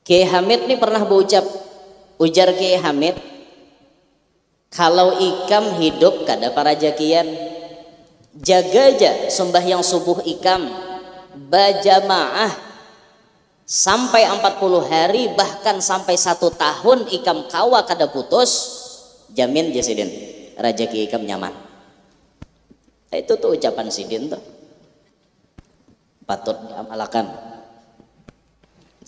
Kiai Hamid nih pernah ujar Kiai Hamid, kalau ikam hidup kada parajakian, jaga aja sembahyang subuh ikam bajamaah sampai 40 hari, bahkan sampai 1 tahun ikam kawa kada putus, jamin jasidin rajaki ikam nyaman. Nah, itu tuh ucapan sidin tuh patut diamalkan.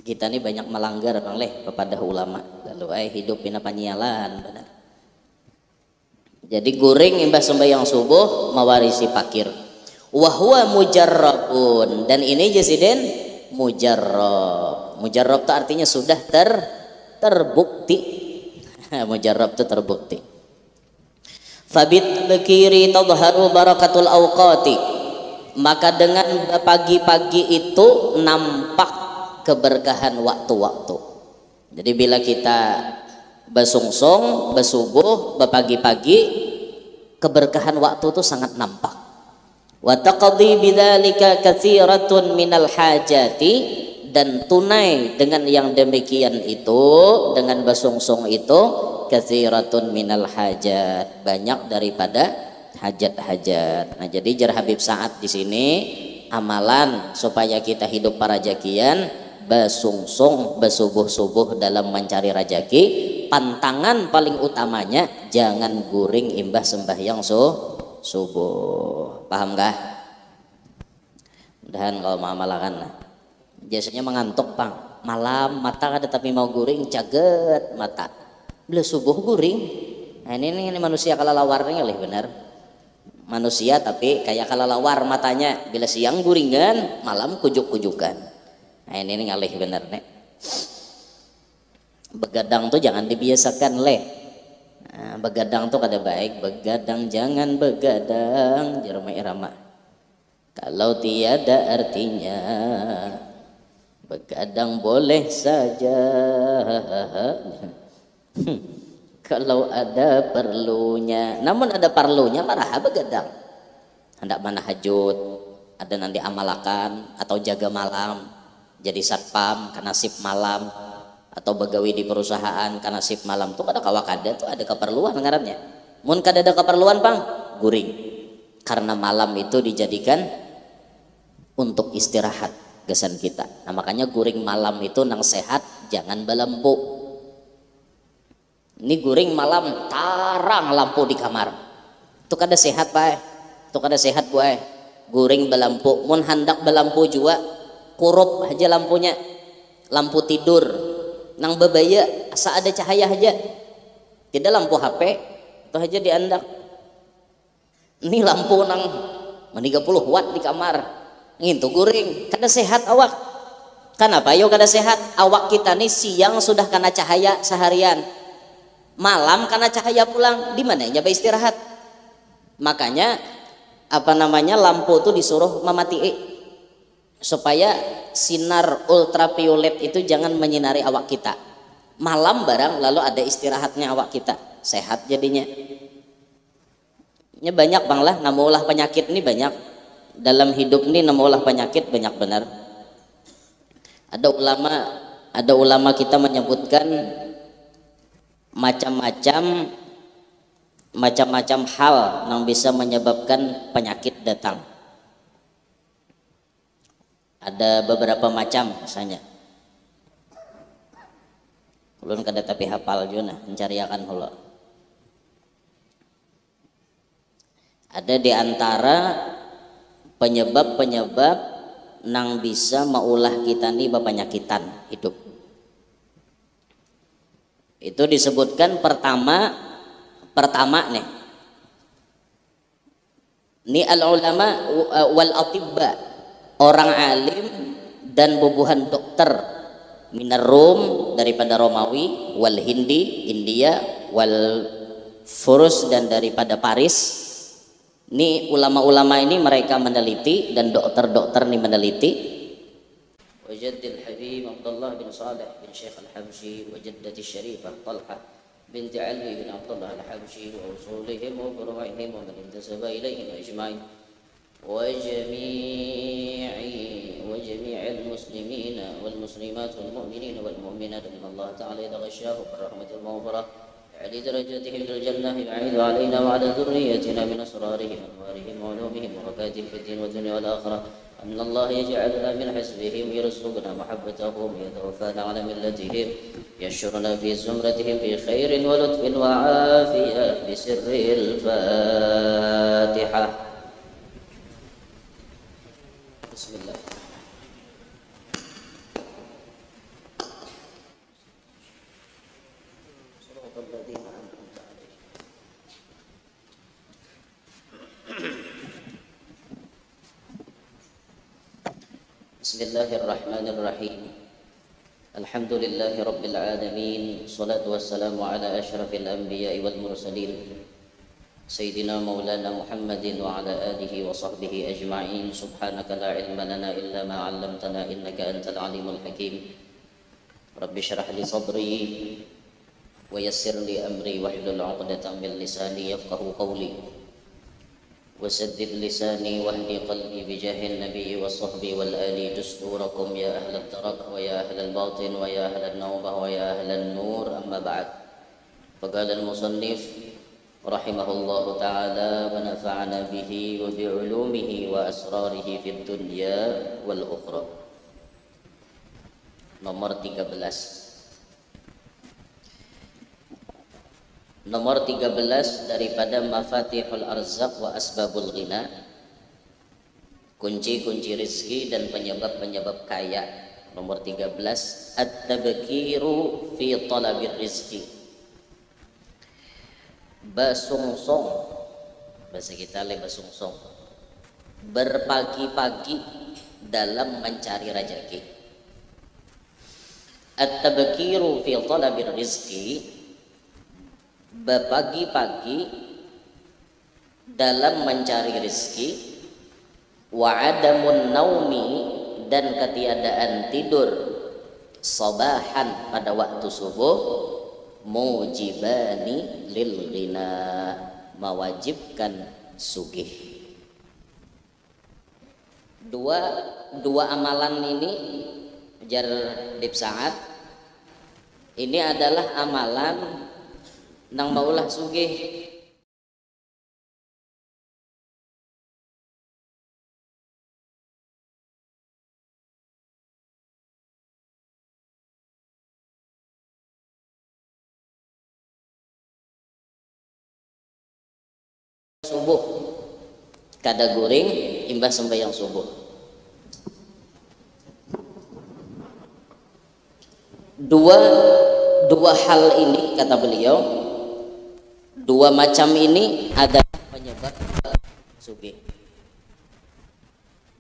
Kita ini banyak melanggar bang leh kepada ulama, lalu hidup pina panyialan benar. Jadi guring imbah sembahyang subuh mewarisi pakir. Wahwa mujarrabun, dan ini jasidin mujarrab. Mujarrab itu artinya sudah terbukti. Mujarrab itu terbukti. Fabit dzikri tadhharu barakatul awqati, maka dengan pagi-pagi itu nampak keberkahan waktu-waktu. Jadi bila kita basungsong, basubuh, pagi-pagi, keberkahan waktu itu sangat nampak. Wa taqdi bidzalika katsiratun minal hajati, dan tunai dengan yang demikian itu, dengan basungsong itu, katsiratun minal hajat, banyak daripada hajat-hajat. Nah, jadi jar Habib Sa'ad di sini amalan supaya kita hidup parajakian, basungsung basubuh-subuh dalam mencari rajaki. Pantangan paling utamanya jangan guring imbah sembahyang subuh. Paham kah? Mudahan kalau mau amalkan. Biasanya mengantuk pang malam, mata kada tapi mau guring caget mata bila subuh guring. Nah, ini manusia kalalawarnya leh benar, manusia tapi kayak kalalawar matanya, bila siang guringan malam kujuk-kujukan. Nah, ini ngalih bener nih. Begadang tuh jangan dibiasakan leh. Nah, begadang tuh kada baik. Begadang jangan begadang, jarma irama. Kalau tiada artinya, begadang boleh saja. Kalau ada perlunya, namun ada perlunya marah begadang. Hendak mana hajut, ada nanti amalakan atau jaga malam. Jadi satpam karena sip malam, atau begawi di perusahaan karena sip malam tuh kada kawakada tuh ada keperluan ngarannya. Mun kada ada keperluan pang guring, karena malam itu dijadikan untuk istirahat gesan kita. Nah, makanya guring malam itu nang sehat, jangan belempu. Ini guring malam tarang lampu di kamar, itu kada sehat pak, itu kada sehat buai. Guring belampu, mun hendak belampu juga kurup aja lampunya, lampu tidur nang bebaya asa ada cahaya aja, tidak lampu HP itu aja diandak. Ini lampu nang 30 watt di kamar, itu guring kada sehat awak. Kenapa yo kada sehat? Awak kita nih siang sudah kena cahaya seharian, malam kena cahaya pulang, di mana nya istirahat. Makanya lampu tuh disuruh memati, supaya sinar ultraviolet itu jangan menyinari awak kita malam barang, lalu ada istirahatnya awak kita, sehat jadinya. Ini banyak bang lah namulah penyakit ini banyak dalam hidup ini, namulah penyakit banyak benar. Ada ulama kita menyebutkan macam-macam hal yang bisa menyebabkan penyakit datang. Ada beberapa macam misalnya. Belum kada tapi hafal juga mencari akan holo. Ada di antara penyebab nang bisa maulah kita nih penyakitan hidup. Itu disebutkan pertama nih. Ni al ulama wal atibba, orang alim dan bubuhan dokter, minar Rum daripada Romawi, wal Hindi India, wal Furus dan daripada Paris. Ini ulama-ulama ini mereka meneliti dan dokter-dokter ini meneliti. Wajaddil Habib Abdullah bin Saleh bin Syekh Al-Habsyi, wajaddati Syarifah Talha binti Ali bin Abdullah Al-Habsyi, wa usulihim wa furu'ihim wa man intasaba ilaihim ajma'in. وجميع وجميع المسلمين والمسلمات والمؤمنين والمؤمنات أن الله تعالى يتغشاه برحمة المغفرة يعلي درجاتهم في الجنة يعيد علينا وعلى ذريتنا من أسرارهم أنوارهم وعلومهم وبركاتهم في الدين والدنيا والآخرة أن الله يجعلنا من حزبهم يرزقنا محبتهم يتوفانا على ملتهم يشرنا في زمرتهم في خير ولطف وعافية بسر الفاتحة. بسم الله. Bismillahirrahmanirrahim. Alhamdulillahi rabbil alamin. Salatu wassalamu ala asyrafil anbiya'i wal mursalin Sayyidina maulana Muhammadin wa ala alihi wa sahbihi ajma'in. Subhanaka la ilma lana illa ma 'allamtana innaka antal alimul hakim. Rabbi shrah li sadri wa yassir li amri wahlul 'uqdatam min lisani yafqahu qawli. وسدد لساني واهد قلبي بجاه النبي والصحب والآل دستوركم يا أهل الترك ويا أهل الباطن ويا أهل النوبة ويا أهل النور. أما بعد، فقال المصنف رحمه الله تعالى ونفعنا به وبعلومه وأسراره في الدنيا والأخرى. Nomor 13. Nomor 13 daripada Mafatihul Arzaq wa Asbabul Ghina, kunci-kunci rezeki dan penyebab-penyebab kaya. Nomor 13, At-tabkiru fi talabir rizki. Basungsong, bahasa kita basungsong, berpagi-pagi dalam mencari rezeki. At-tabkiru fi talabir rizki, berpagi-pagi dalam mencari rezeki. Wa adamun naumi, dan ketiadaan tidur sabahan pada waktu subuh. Mujibani lil ghina, mewajibkan sugih. Dua amalan ini jar Dib Sa'ad, ini adalah amalan nang maulah sugih. Subuh kada guring imbah sembahyang subuh. Dua hal ini, kata beliau, dua macam ini adalah penyebab sugih.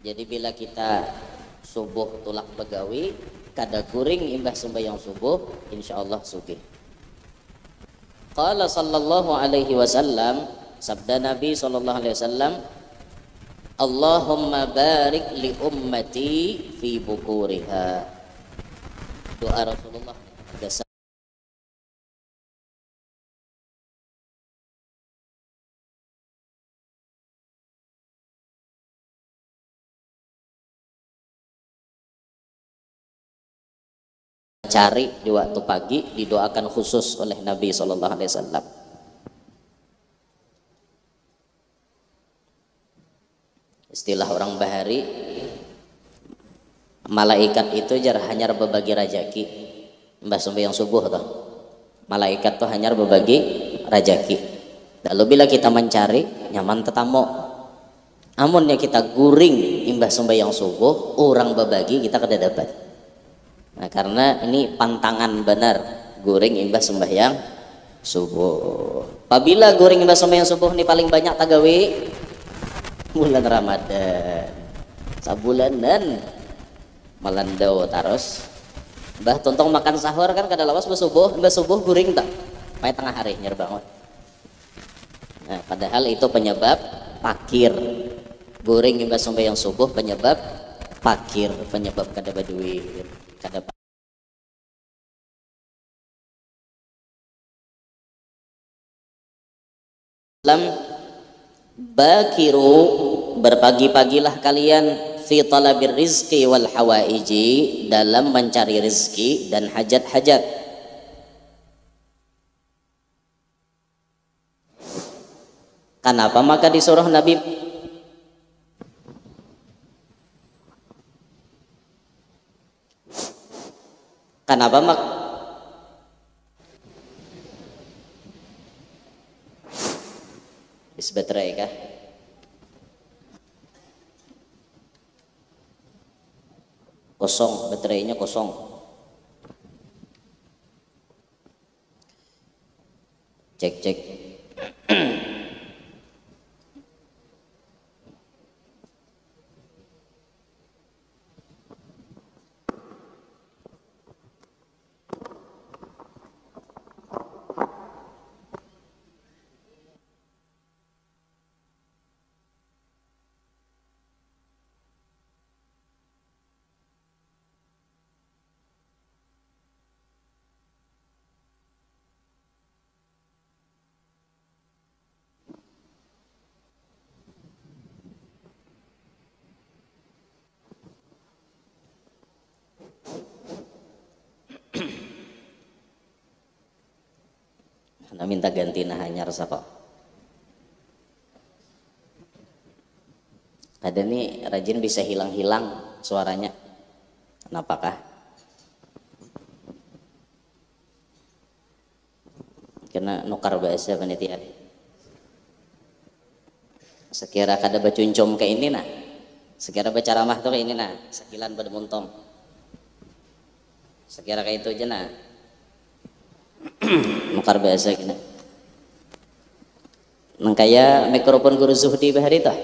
Jadi bila kita subuh tulak begawi kada guring imbah sembahyang subuh, insyaallah sugih. Qala sallallahu alaihi wasallam, sabda Nabi sallallahu alaihi wasallam, Allahumma barik li ummati fi bukuriha. Doa Rasulullah cari di waktu pagi didoakan khusus oleh Nabi sallallahu alaihi wasallam. Istilah orang bahari, malaikat itu jar hanyar berbagi rajaki. Mbah sembahyang subuh toh, malaikat tuh hanyar berbagi rajaki. Lalu bila kita mencari nyaman tetamu, amunnya kita guring imbah sembahyang subuh, orang berbagi kita kada dapat. Nah, karena ini pantangan benar guring imbah sembahyang subuh. Apabila guring imbah sembahyang subuh ini paling banyak tagawi bulan Ramadan, sabulanan melandau taros. Mbah tontong makan sahur kan kada lawas mbah subuh guring tak pai tengah hari nyer bangun. Nah, padahal itu penyebab pakir. Guring imbah sembahyang subuh penyebab pakir, penyebab kada baduit, kada bakiru, berpagi-pagilah kalian fi talabir rizqi wal hawaiji, dalam mencari rizki dan hajat-hajat. Kenapa maka disuruh Nabi? Kenapa mak? Bis baterai kah? Kosong, baterainya kosong. Cek cek. Anda minta ganti nah hanya rasa kok. Ada nih rajin bisa hilang-hilang suaranya. Kenapakah? Kena nukar bahasa panitia. Sekira kada bacuncom kayak ini nah. Sekira baca ramah tuh kayak ini nah. Sekilan pada muntong. Sekira kayak itu aja nah. Nukar bahasa gini. Nang kaya mikrofon guru Zuhdi bahari tah.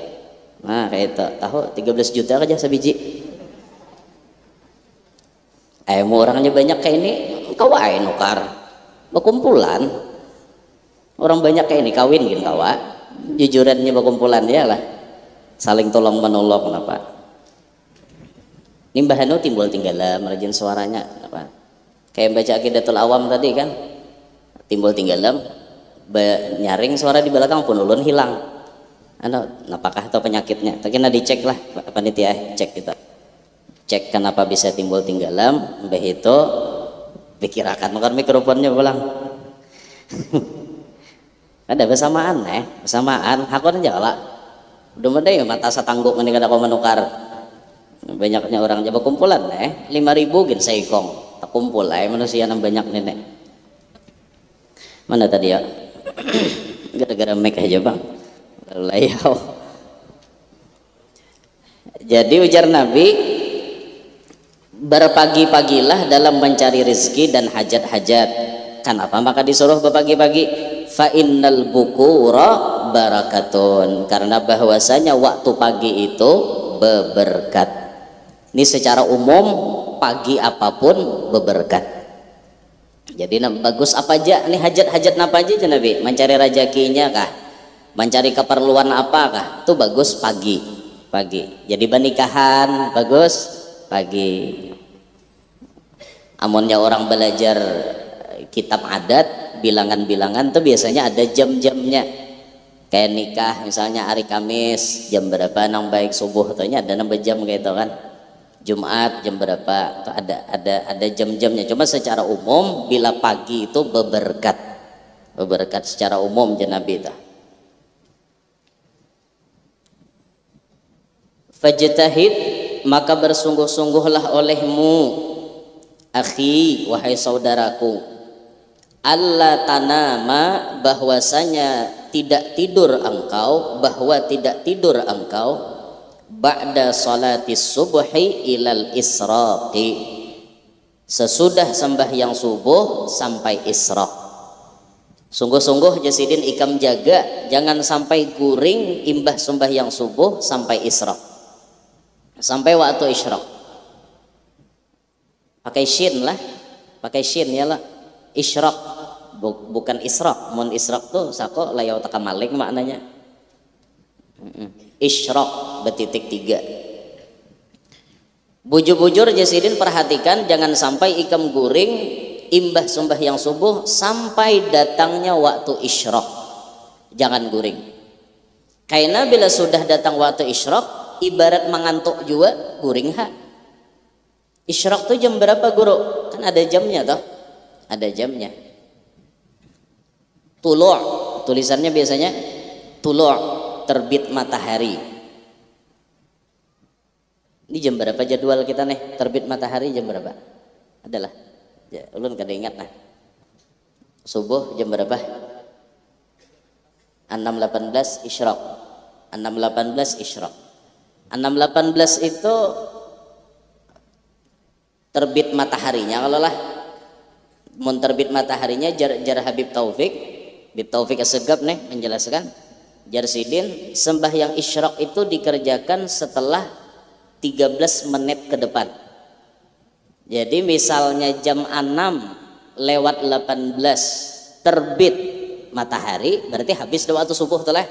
Nah kayak itu tahu 13 juta aja sabiji. Mau orangnya banyak kayak ini, kawai nukar. Berkumpulan. Orang banyak kayak ini kawin gini kawa. Jujurannya berkumpulan ya lah. Saling tolong menolong kenapa? Nimbahanu timbul tinggalan merajin suaranya apa? Kayak baca Aqidatul Awam tadi kan. Timbul tinggalan nyaring suara di belakang pun ulun hilang. Apakah atau penyakitnya? Tapi kena dicek lah panitia, cek kita. Cek kenapa bisa timbul tinggalan, mbah itu pikirakan makan mikrofonnya pulang. Ada bersamaan bersamaan hakon aja lah. Udah mending ya mata satangguk ini kada kau menukar. Banyaknya orang Jawa kumpulan 5.000 gin seikong. Tak kumpul manusia yang banyak nenek. Mana tadi ya? Gara-gara mic aja bang. Layau. Jadi ujar Nabi, berpagi-pagilah dalam mencari rezeki dan hajat-hajat. Kenapa maka disuruh berpagi-pagi? Fa innal bukura barakatun. Karena bahwasanya waktu pagi itu berberkat. Ini secara umum pagi apapun berberkat. Jadi bagus apa aja? Ini hajat-hajat apa aja Nabi? Mencari rezekinya kah? Mencari keperluan apakah? Itu bagus pagi. Jadi pernikahan bagus pagi. Amunnya orang belajar kitab adat, bilangan-bilangan tuh biasanya ada jam-jamnya. Kayak nikah misalnya hari Kamis jam berapa nang baik subuh tuhnya ada 6 jam gitu kan. Jumat jam berapa tuh ada jam-jamnya. Cuma secara umum bila pagi itu berberkat secara umum Nabi itu. Fajtahid, maka bersungguh-sungguhlah olehmu akhi wahai saudaraku, alla tanama, bahwasanya tidak tidur engkau ba'da salati subhi ilal israqi, sesudah sembahyang subuh sampai isra. Sungguh-sungguh jasidin ikam jaga jangan sampai guring imbah sembahyang subuh sampai isra, sampai waktu isyraq. Pakai shin ya lah, isyraq bukan israq. Mun israq tuh sako layau takamaling maknanya. Isyraq betitik 3. Bujur-bujur jasidin perhatikan jangan sampai ikam guring imbah sembahyang subuh sampai datangnya waktu isyraq. Jangan guring. Karena bila sudah datang waktu isyraq ibarat mengantuk juga guring ha. Isyraq tuh jam berapa guru? Kan ada jamnya toh, ada jamnya. Tulu' tulisannya biasanya tulu' terbit matahari. Ini jam berapa jadwal kita nih? Terbit matahari jam berapa? Adalah ya, ulun kada ingat nah. Subuh jam berapa? 6.18 isyraq. 6.18 isyraq. 6.18 itu terbit mataharinya. Kalau lah mun terbit mataharinya jar Habib Taufik Assegaf nih menjelaskan, jar sidin sembahyang isyraq itu dikerjakan setelah 13 menit ke depan. Jadi misalnya jam 6:18 terbit matahari, berarti habis waktu subuh tuh lah.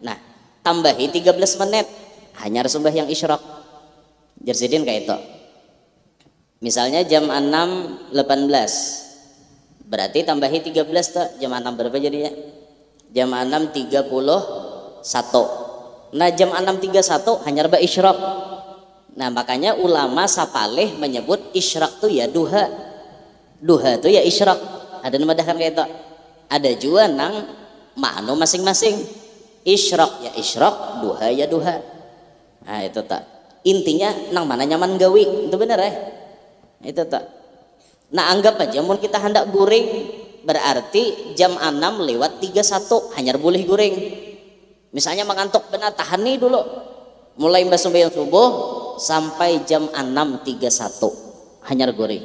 Nah, tambahi 13 menit hanya sembahyang isyraq. Jar sidin kayak itu. Misalnya jam 6.18 berarti tambahi 13 tuh, jam 6 berapa jadinya? Jam 6.31. Nah jam 6.31 hanya reba isyraq. Nah makanya ulama sapaleh menyebut isyraq tuh ya duha. Duha tuh ya isyraq. Ada nama dah kan kayak itu. Ada juga nang makna masing-masing. Isyraq ya isyraq, duha ya duha. Nah itu tak. Intinya nang mana nyaman gawi, itu benar ya. Itu tak. Nah anggap aja mun kita hendak guring berarti jam 6:31 hanya boleh guring. Misalnya mengantuk benar, tahan nih dulu mulai mbak sembahyang subuh sampai jam 6.31 hanya guring.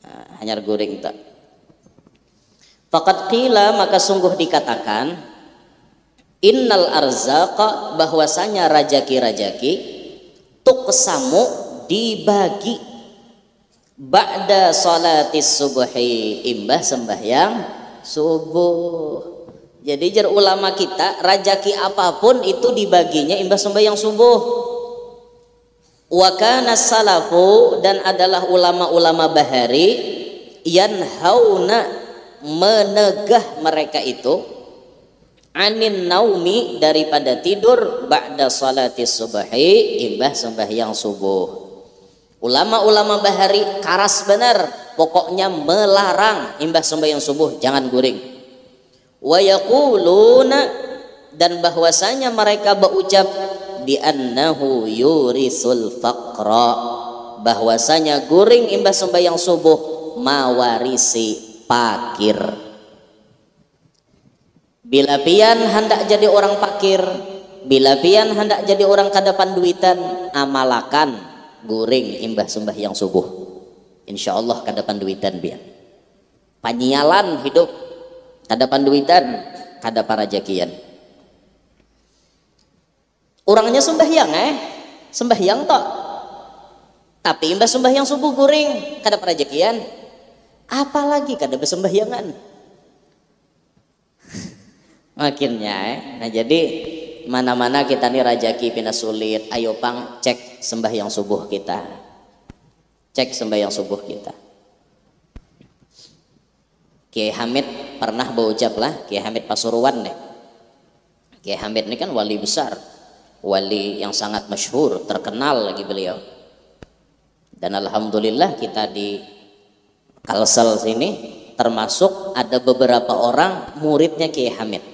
Nah, hanya guring tak. Faqad qila maka sungguh dikatakan innal arzaqa bahwasanya rajaki-rajaki tuqsamu dibagi ba'da salatis subuhi imbah sembahyang subuh. Jadi jar ulama kita rajaki apapun itu dibaginya imbah sembahyang subuh. Wa kana salafu dan adalah ulama-ulama bahari yanhauna menegah mereka itu anin naumi daripada tidur ba'da salatis subuhi imbah sembahyang subuh. Ulama-ulama bahari karas benar, pokoknya melarang imbah sembahyang subuh jangan guring. Wa yaquluna dan bahwasanya mereka berucap bi annahu yurisul faqra, bahwasanya guring imbah sembahyang subuh mawarisi pakir. Bila pian hendak jadi orang pakir, bila pian hendak jadi orang kadapan duitan, amalakan guring imbah sembahyang subuh, insyaallah kadapan duitan biar panyialan hidup kadapan duitan kadapan rajakian. Orangnya sembahyang tok tapi imbah sembahyang subuh guring kadapan rajakian, apalagi kada bersembahyangan makinnya Nah jadi mana-mana kita nih rajaki pina sulit, ayo pang cek sembahyang subuh kita, cek sembahyang subuh kita. Kiai Hamid pernah berucap lah, Kiai Hamid Pasuruan nih. Kiai Hamid ini kan wali besar, wali yang sangat masyhur, terkenal lagi beliau. Dan alhamdulillah kita di Kalsel sini termasuk ada beberapa orang muridnya Kiai Hamid.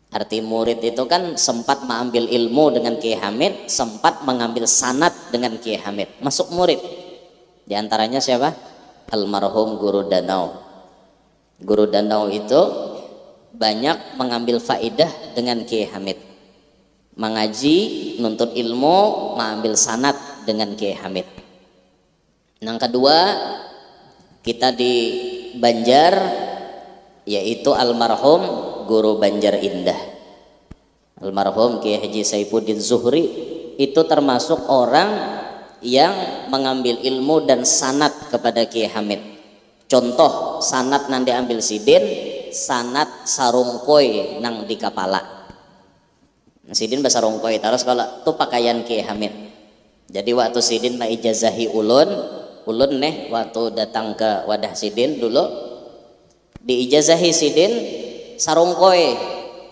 Arti murid itu kan sempat mengambil ilmu dengan Kiai Hamid, sempat mengambil sanad dengan Kiai Hamid, masuk murid. Di antaranya siapa? Almarhum Guru Danau. Guru Danau itu banyak mengambil faidah dengan Kiai Hamid. Mengaji, nuntut ilmu, mengambil sanad dengan Kiai Hamid. Yang kedua, kita di Banjar yaitu almarhum Guru Banjar Indah, almarhum Kiai Haji Saifuddin Zuhri itu termasuk orang yang mengambil ilmu dan sanad kepada Kiai Hamid. Contoh sanad nang diambil sidin, sanad sarungkoi nang di kepala. Sidin bahasa sarungkoi terus kalau tuh pakaian Kiai Hamid. Jadi waktu sidin na ijazahi ulun nih waktu datang ke wadah sidin dulu di ijazahi sidin sarungkoi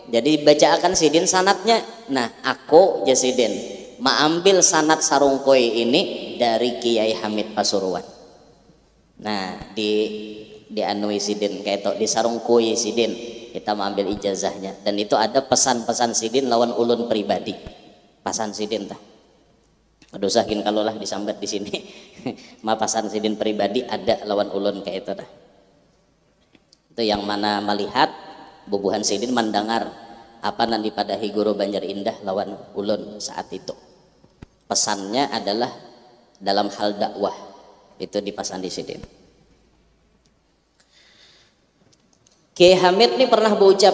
Jadi baca akan sidin sanatnya. Nah aku jasidin ambil sanat sarung koi ini dari Kiai Hamid Pasuruan. Nah di anui sidin kayak itu di sarung koi sidin kita mengambil ijazahnya, dan itu ada pesan-pesan sidin lawan ulun pribadi, pasan sidin tah. Aduh sakin kalau lah disambat di sini, ma pasan sidin pribadi ada lawan ulun kayak itu dah. Itu yang mana melihat bubuhan sidin mendengar apa nanti pada Guru Banjar Indah lawan ulun saat itu. Pesannya adalah dalam hal dakwah, itu dipasan di sidin. Kiai Hamid ini pernah berucap,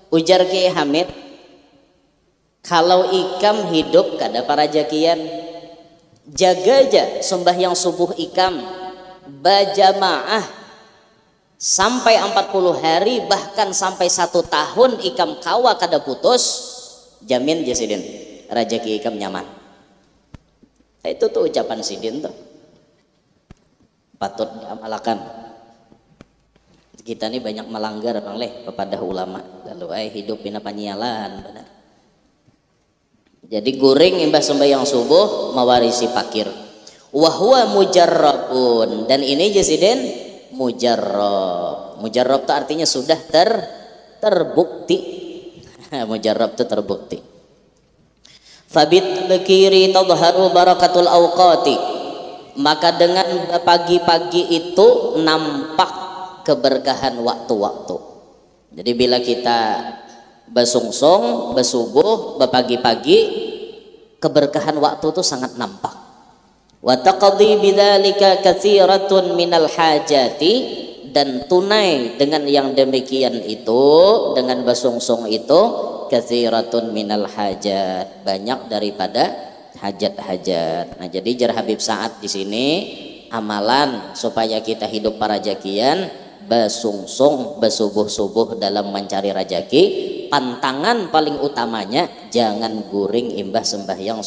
ujar Kiai Hamid, kalau ikam hidup kada para jakian, jaga aja sembahyang subuh ikam bajamaah sampai 40 hari, bahkan sampai 1 tahun ikam kawa kada putus, jamin jasidin rajaki ikam nyaman. Itu tuh ucapan sidin tuh patut diamalkan. Kita ini banyak melanggar bang leh kepada ulama, lalu hidup pina panyialan benar. Jadi guring imbah sembahyang subuh mewarisi pakir, wahwa mujarrabun, dan ini jasidin mujarrab. Mujarrab itu artinya sudah terbukti. Mujarrab itu terbukti. Fabit bekiri tadharu barakatul awqati, maka dengan pagi-pagi itu nampak keberkahan waktu-waktu. Jadi bila kita basungsong, basubuh, pagi-pagi, keberkahan waktu itu sangat nampak. Wa taqdi bidzalika katsiratun minal hajati, dan tunai dengan yang demikian itu, dengan basungsong itu, katsiratun minal hajat, banyak daripada hajat-hajat. Nah, jadi jar Habib Sa'ad di sini amalan supaya kita hidup para jakian, basungsong, basubuh-subuh dalam mencari rajaki. Pantangan paling utamanya jangan guring imbah sembahyang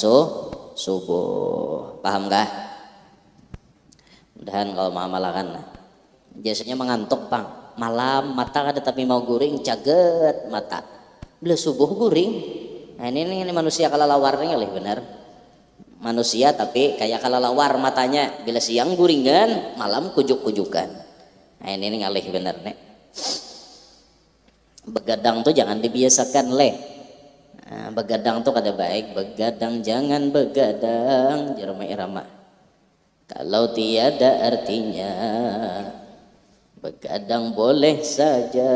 subuh. Paham gak? Mudahan kalau mau amalkan. Biasanya mengantuk pang, malam mata ada tapi mau guring caget mata. Bila subuh guring. Nah ini manusia kalalawarnya oleh benar. Manusia tapi kayak kalalawar matanya, bila siang guringan, malam kujuk-kujukan. Nah ini ngalih bener nek. Begadang tuh jangan dibiasakan leh. Nah, begadang tuh kada baik. Begadang jangan begadang, jerma irama. Kalau tiada artinya, begadang boleh saja.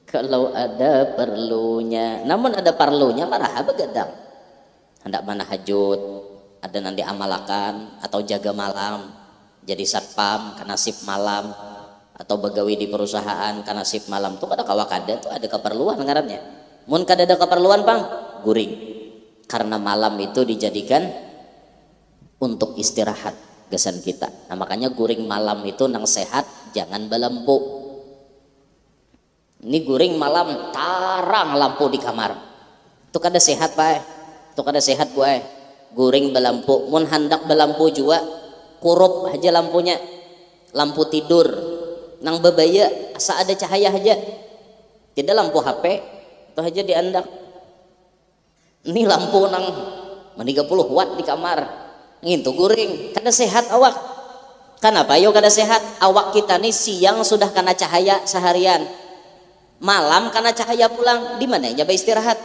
Kalau ada perlunya, namun ada perlunya marah begadang. Hendak mana hajut, ada nanti amalakan atau jaga malam. Jadi satpam karena sip malam, atau begawi di perusahaan karena sip malam tuh kada kawakada tuh ada keperluan ngarannya. Mun kada ada keperluan pang guring, karena malam itu dijadikan untuk istirahat gesan kita. Nah makanya guring malam itu nang sehat, jangan balampu. Ini guring malam tarang lampu di kamar itu kada sehat pak, itu kada sehat bu. Guring balampu, mun handak balampu juga kurup aja lampunya, lampu tidur nang bebaya asa ada cahaya aja, tidak lampu HP itu aja diandak. Ini lampu nang 30 watt di kamar ngintu guring, kada sehat awak. Kenapa yo kada sehat? Awak kita nih siang sudah kena cahaya seharian, malam karena cahaya pulang, di mana ya istirahat.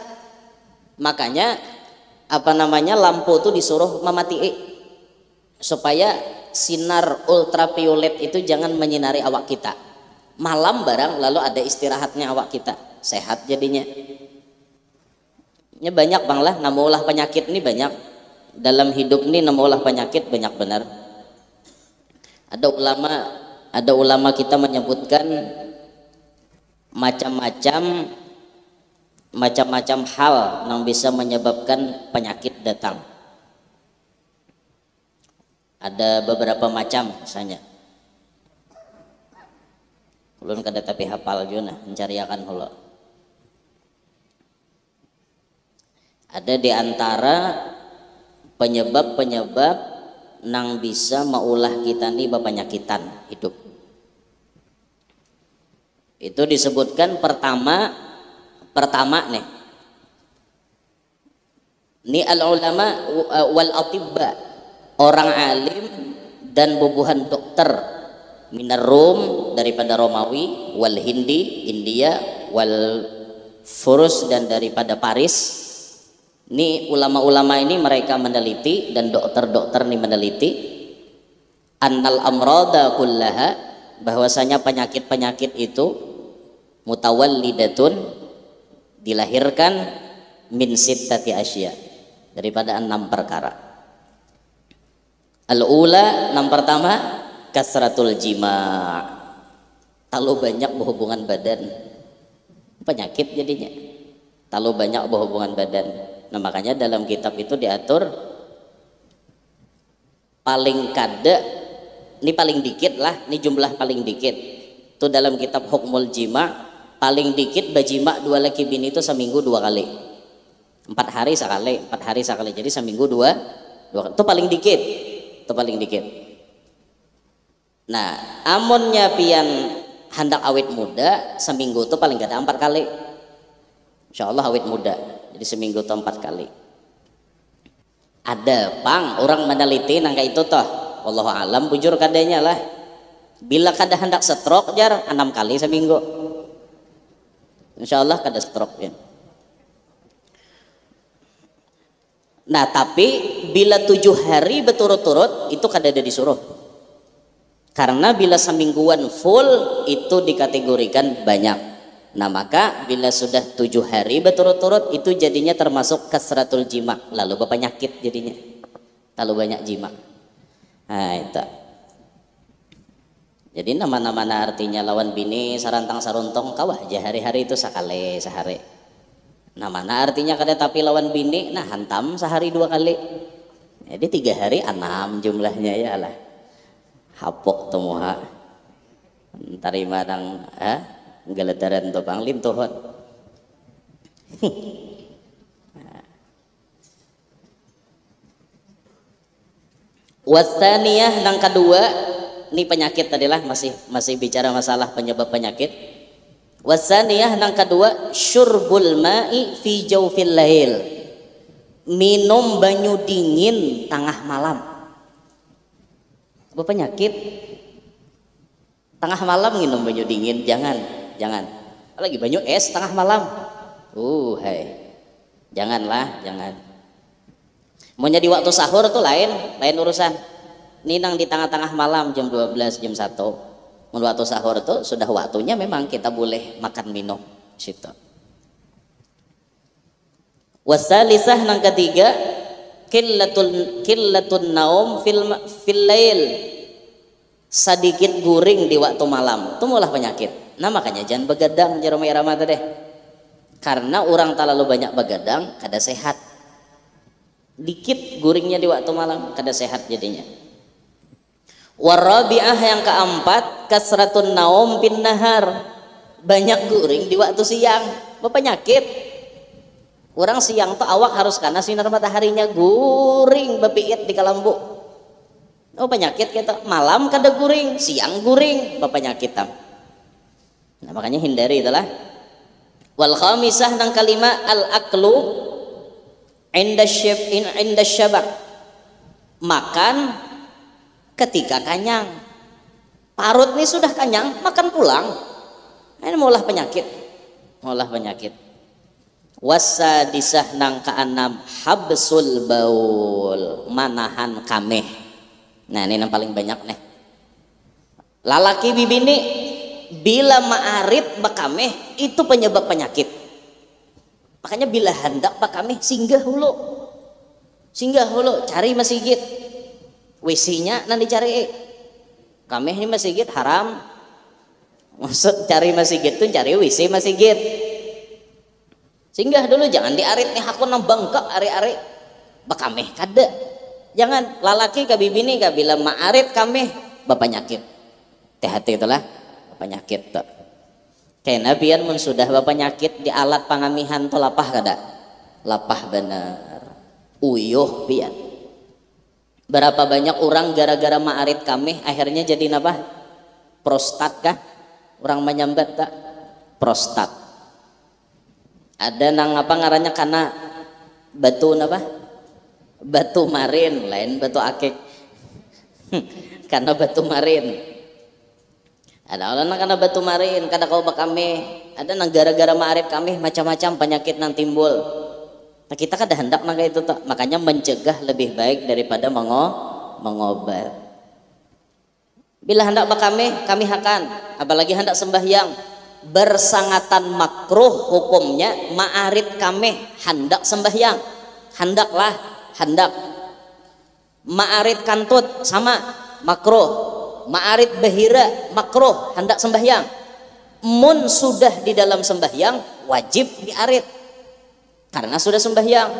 Makanya apa namanya lampu tuh disuruh memati supaya sinar ultraviolet itu jangan menyinari awak kita. Malam barang lalu ada istirahatnya awak kita, sehat jadinya. Ini banyak bang lah, namulah penyakit ini banyak dalam hidup ini, namulah penyakit banyak benar. Ada ulama kita menyebutkan macam-macam hal yang bisa menyebabkan penyakit datang. Ada beberapa macam misalnya. Ulun kada tapi hafal juga mencariakan hula. Ada di antara penyebab-penyebab nang bisa maulah kita nih penyakitan hidup. Itu disebutkan pertama nih. Ini al ulama wal atibba, orang alim dan bubuhan dokter, minar Rum daripada Romawi, wal Hindi India, wal Furus dan daripada Paris. Ini ulama-ulama ini mereka meneliti dan dokter-dokter ini meneliti annal amrada kullaha, bahwasanya penyakit-penyakit itu mutawallidatun, dilahirkan min sittati asya, daripada 6 perkara. Al-ula, 6 pertama, kasratul jima', terlalu banyak berhubungan badan, penyakit jadinya, terlalu banyak berhubungan badan. Nah makanya dalam kitab itu diatur paling kada, ini paling dikit lah, ini jumlah paling dikit itu dalam kitab hukmul jima', paling dikit bajima 2 laki bini itu seminggu 2 kali, 4 hari sekali, jadi seminggu 2 kali, itu paling dikit, itu paling dikit. Nah amunnya pian hendak awet muda, seminggu itu paling gak ada 4 kali, insya Allah awet muda, jadi seminggu itu 4 kali. Ada pang orang meneliti nangka itu toh, wallahu alam bujur kadanya lah, bila kada hendak stroke jar 6 kali seminggu, insya Allah kada stroke ya. Nah tapi bila 7 hari berturut-turut itu kada ada disuruh, karena bila semingguan full itu dikategorikan banyak. Nah maka bila sudah 7 hari berturut-turut itu jadinya termasuk kasratul jima', lalu berpenyakit jadinya, terlalu banyak jima'. Nah itu jadi nama-nama artinya lawan bini sarantang saruntong kawah aja hari-hari itu sekali sehari. Nama artinya kada tapi lawan bini nah hantam sehari 2 kali, jadi 3 hari 6 jumlahnya ya lah, hapok temuha tarima nang galadaran to pang lintuhot. Wasaniyah nang kedua, ini penyakit tadilah masih bicara masalah penyebab penyakit. Wasaniyah nang kedua, syurbul ma'i fi jawfil lail, minum banyu dingin tengah malam. Penyakit tengah malam minum banyu dingin, jangan. Apalagi banyu es tengah malam. Janganlah. Maunya di waktu sahur tuh lain urusan. Ninang di tengah-tengah malam jam 12 jam 1. Mun waktu sahur tuh sudah waktunya memang kita boleh makan minum situ. Wasalisah nang ketiga, killatun naum fil lail, sedikit guring di waktu malam itu malah penyakit. Nah makanya jangan begadang jaromai ramata deh, karena orang terlalu banyak begadang kada sehat, dikit guringnya di waktu malam kada sehat jadinya. Warabi'ah yang keempat, kasratun naum bin nahar, banyak guring di waktu siang, berpenyakit. Orang siang tuh awak harus karena sinar mataharinya guring bepiit di kalambu. Penyakit kita malam kada guring, siang guring, berpenyakit tam. Nah makanya hindari itulah. Wal khamisah nang kalima al aklu inda syabak, makan ketika kanyang. Parut nih sudah kanyang makan pulang, ini maulah penyakit. Wasadisah nang keenam habsul baul, manahan kameh. Nah ini yang paling banyak nih, lalaki bibini bila ma'arit bakameh itu penyebab penyakit. Makanya bila hendak bakameh singgah hulu, cari masjid, WC-nya nanti cari. Kameh ini masjid haram, maksud cari masjid tuh cari WC masjid. Singgah dulu, jangan diarit nih aku nang bangkok ari-ari bakameh kada. Jangan lalaki ka bibini ka bila ma'arit kameh bapanyakit. Hati-hati itulah penyakit tuh. Kena pian mun sudah bapanyakit di alat pangamihan tuh lapah kada? Lapah bener. Uyuh pian. Berapa banyak orang gara-gara ma'arit kameh akhirnya jadi napa? Prostat kah? Orang menyambat tak? prostat. Ada nang apa ngarannya karena batu apa? Batu marin, lain batu akik. Karena batu marin. Ada orang karena batu marin, kada kau bakame. Ada nang gara-gara marit kami macam-macam penyakit nang timbul. Nah, kita kada hendak nang itu toh. Makanya mencegah lebih baik daripada mengobat. Bila hendak bakame kami akan, apalagi hendak sembahyang bersangatan makruh hukumnya ma'arit kami hendak sembahyang. Hendaklah, hendak. Ma'arit kantut sama makruh. Ma'arit bahira makruh hendak sembahyang. Mun sudah di dalam sembahyang wajib diarit karena sudah sembahyang.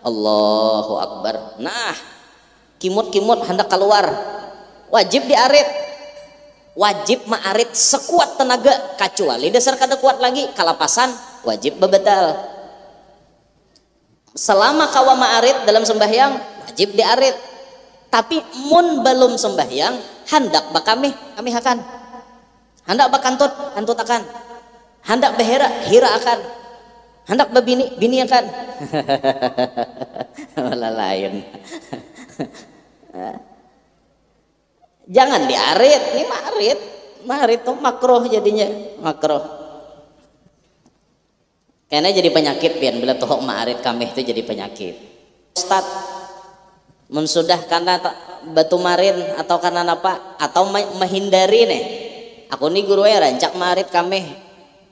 Allahu Akbar. Nah, kimut-kimut hendak keluar wajib diarit, wajib ma'arit sekuat tenaga, kecuali dasar kada kuat lagi kalapasan wajib bebetal. Selama kawa ma'arit dalam sembahyang wajib diarit, tapi mun belum sembahyang hendak bakami kami akan, hendak bakantut kantut akan, hendak behera hira akan, hendak babini bini akan. Malah lain. Jangan diarit, ini marit tuh makruh jadinya, makruh. Karena jadi penyakit pian bila tuh ma'arit kami itu jadi penyakit. Ustaz, mun sudah karena batu marin atau karena apa atau menghindari nih. Aku nih guru ya rancak ma'arit kami.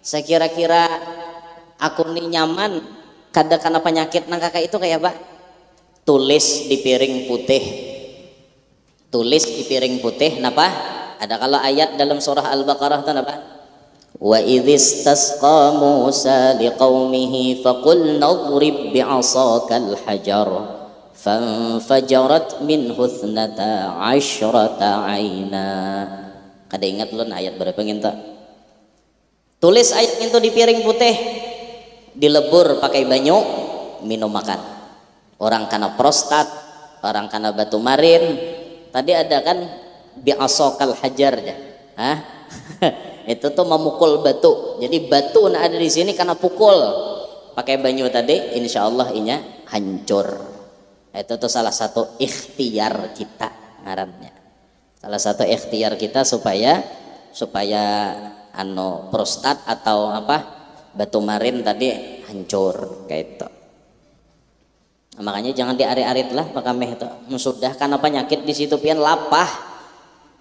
Saya kira-kira aku nih nyaman kada karena penyakit nang kakak itu kayak apa? Tulis di piring putih. Tulis di piring putih napa? Ada kalau ayat dalam surah Al-Baqarah itu napa? Wa idzistasqa Musa liqaumihi faqul nadrib bi'asakal hajar fanfajarat minhu 12 aina. Kada ingat lu ayat berapa nginta? Tulis ayat itu di piring putih, dilebur pakai banyu, minum makan. Orang kena prostat, orang kena batu marin. Tadi ada kan bi'asakal hajar ya. Hah? Itu tuh memukul batu. Jadi batu yang ada di sini karena pukul pakai banyu tadi, insya Allah inya hancur. Itu tuh salah satu ikhtiar kita ngarannya. Salah satu ikhtiar kita supaya prostat atau apa batu marin tadi hancur kayak itu. Nah, makanya jangan diarit-arit lah pakameh itu. Sudah karena penyakit di situ pian lapah.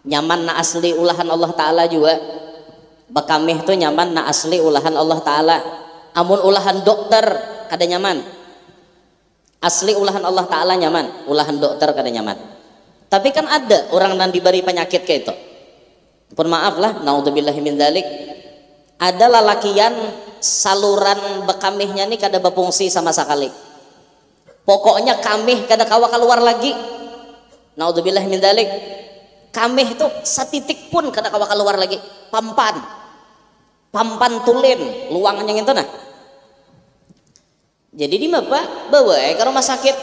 Nyaman na asli ulahan Allah Ta'ala juga. Bakameh itu nyaman na asli ulahan Allah Ta'ala. Amun ulahan dokter kada nyaman. Asli ulahan Allah Ta'ala nyaman, ulahan dokter kada nyaman. Tapi kan ada orang yang diberi penyakit kayak itu. Pun maaf lah, naudzubillahi min dzalik. Ada lalakian saluran bekamihnya nih kada berfungsi sama sekali. Pokoknya kamih kada kawa keluar lagi. Naudzubillahi min dzalik. Kamih itu setitik pun kada kawa keluar lagi. Pampan tulin luangnya itu nah. Jadi di apa? Bawa ke rumah sakit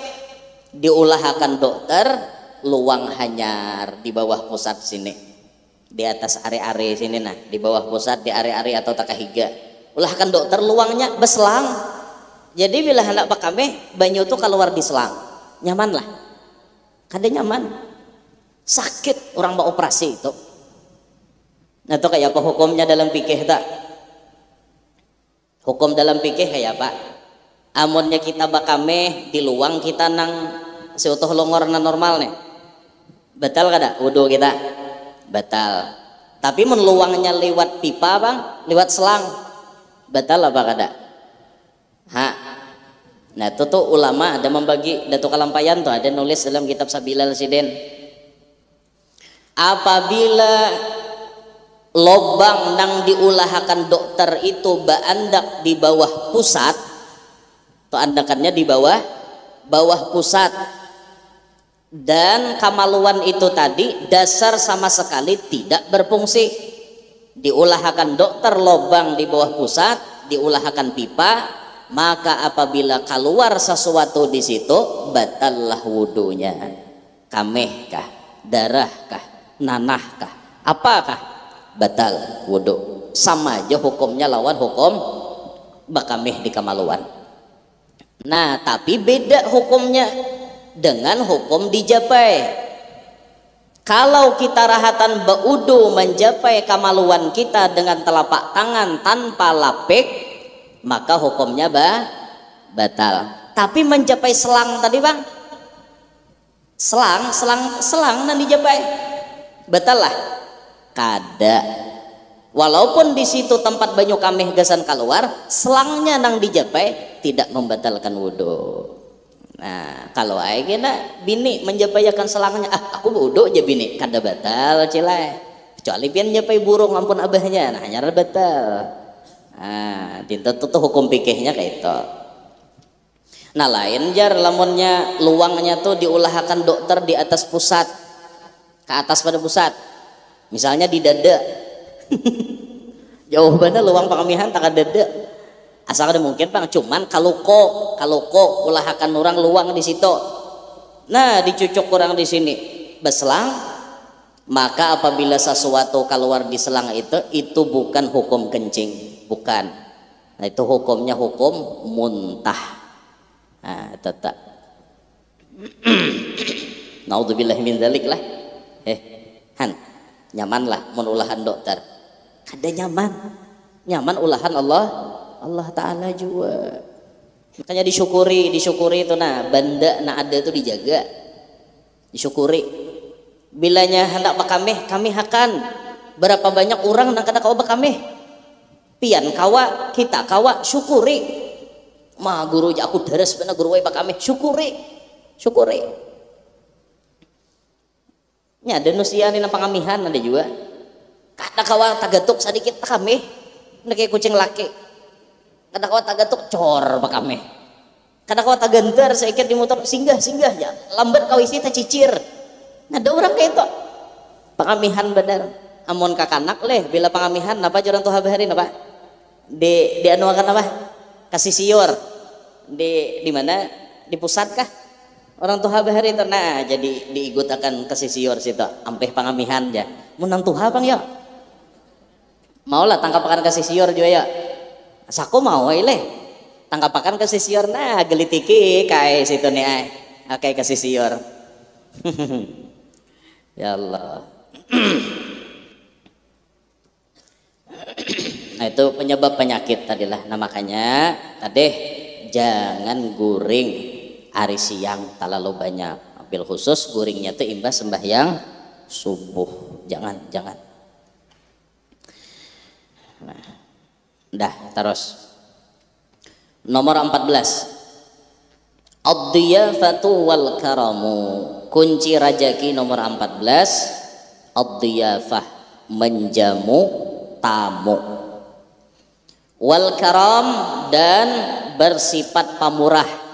diulahkan dokter luang hanyar di bawah pusat sini, di atas are-are sini nah, di bawah pusat di are-are atau takahiga. Ulahkan dokter luangnya beselang. Jadi bila hendak pakame banyu tuh keluar di selang, nyaman lah. Kada nyaman, sakit orang mau operasi itu. Nah itu kayak apa hukumnya dalam fikih tak? Hukum dalam fikih kayak apa? Amunnya kita bakame di luang kita nang seutuh longor na normal nih, batal kada wudhu kita? Batal. Tapi meluangnya lewat pipa bang, lewat selang, batal apa kada? Ha. Nah itu tuh ulama ada membagi Datuk Kalampayan tuh ada nulis dalam kitab Sabilal Siden. Apabila lobang nang diulahkan dokter itu baandak di bawah pusat, atau andakannya di bawah pusat, dan kamaluan itu tadi dasar sama sekali tidak berfungsi, diulahkan dokter lobang di bawah pusat, diulahkan pipa, maka apabila keluar sesuatu di situ batallah wudunya. Kamehkah, darahkah, nanahkah, apakah? Batal wudu sama aja hukumnya lawan hukum bakamih di kamaluan. Nah tapi beda hukumnya dengan hukum dijapai. Kalau kita rahatan baudu menjapai kamaluan kita dengan telapak tangan tanpa lapik, maka hukumnya batal. Tapi menjapai selang tadi bang, selang nan dijapai, batal lah. Kada. Walaupun di situ tempat banyu kameh gasan keluar, selangnya nang dijapai tidak membatalkan wudhu. Nah kalau aja bini menjapayakan selangnya, aku wudhu aja bini, kada batal cilai. Kecuali pian japai burung ampun abahnya, nah hanya batal. Nah tinta tuh hukum pikihnya kayak itu. Nah lain jar lamunnya luangnya tuh diulahkan dokter di atas pusat, ke atas pada pusat, misalnya di dada. Jauh banget luang pangamihan tak ada dada, asal ada mungkin bang, cuman kalau kok ulahkan orang luang di situ, nah dicucuk kurang di sini beselang, maka apabila sesuatu keluar di selang itu bukan hukum kencing, bukan. Nah itu hukumnya hukum muntah. Nah tetap naudzubillah min dzalik lah. Han nyaman lah menulahan dokter, ada nyaman ulahan Allah Ta'ala juga. Makanya disyukuri itu nah benda nah ada itu dijaga, disyukuri. Bilanya hendak bakameh kami akan berapa banyak orang nang kada kawa bakameh pian kawa kita kawa syukuri. Mah guru aku daras bener guru wae bakameh syukuri. Nya ada nusian dina pangamihan ada juga. Kada kawa tagatuk sedikit bakameh, kayak kucing laki. Kada kawa tagatuk cor bakameh. Kada kawa tagantar saikit di motor singgah ya. Lambat kawisi ta cicir. Nah ada orang kayak itu. Pangamihan bener. Amun kakanak leh bila pangamihan napa jorang tuh habarin apa? Di anuakan apa? Kasih siur. Di mana? Di pusat kah? Orang tuha bahari itu nah jadi diikut akan kasih siur situ ampeh pangamihan ya. Menang tuha bang ya. Maulah tangkap akan kasih siur juga ya. Saku mau leh. Tangkap akan kasih siur nah gelitiki kai situ nih ay. Oke kasih siur. Ya Allah. Nah itu penyebab penyakit tadilah. Nah makanya tadi jangan guring hari siang terlalu banyak. Bil khusus guringnya itu imbas sembahyang subuh. Jangan. Nah, dah terus. Nomor 14. Ad-diyafatu wal karamu. Kunci rajaki nomor 14. Ad-diyafah menjamu tamu. Wal karam dan bersifat pamurah.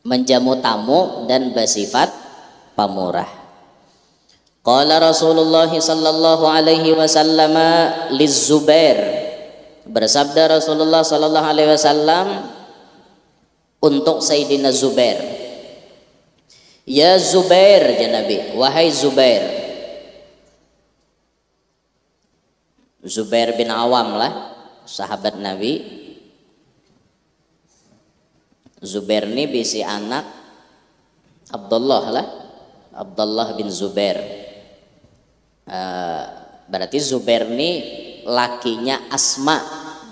Menjamu tamu dan bersifat pamurah. Qala Rasulullah sallallahu alaihi wasallam liz-Zubair, bersabda Rasulullah sallallahu alaihi wasallam untuk Sayyidina Zubair, ya Zubair, ya Nabi, wahai Zubair. Zubair bin Awam lah, sahabat Nabi. Zubair ini bisi anak Abdullah bin Zubair. Berarti Zubair ini lakinya Asma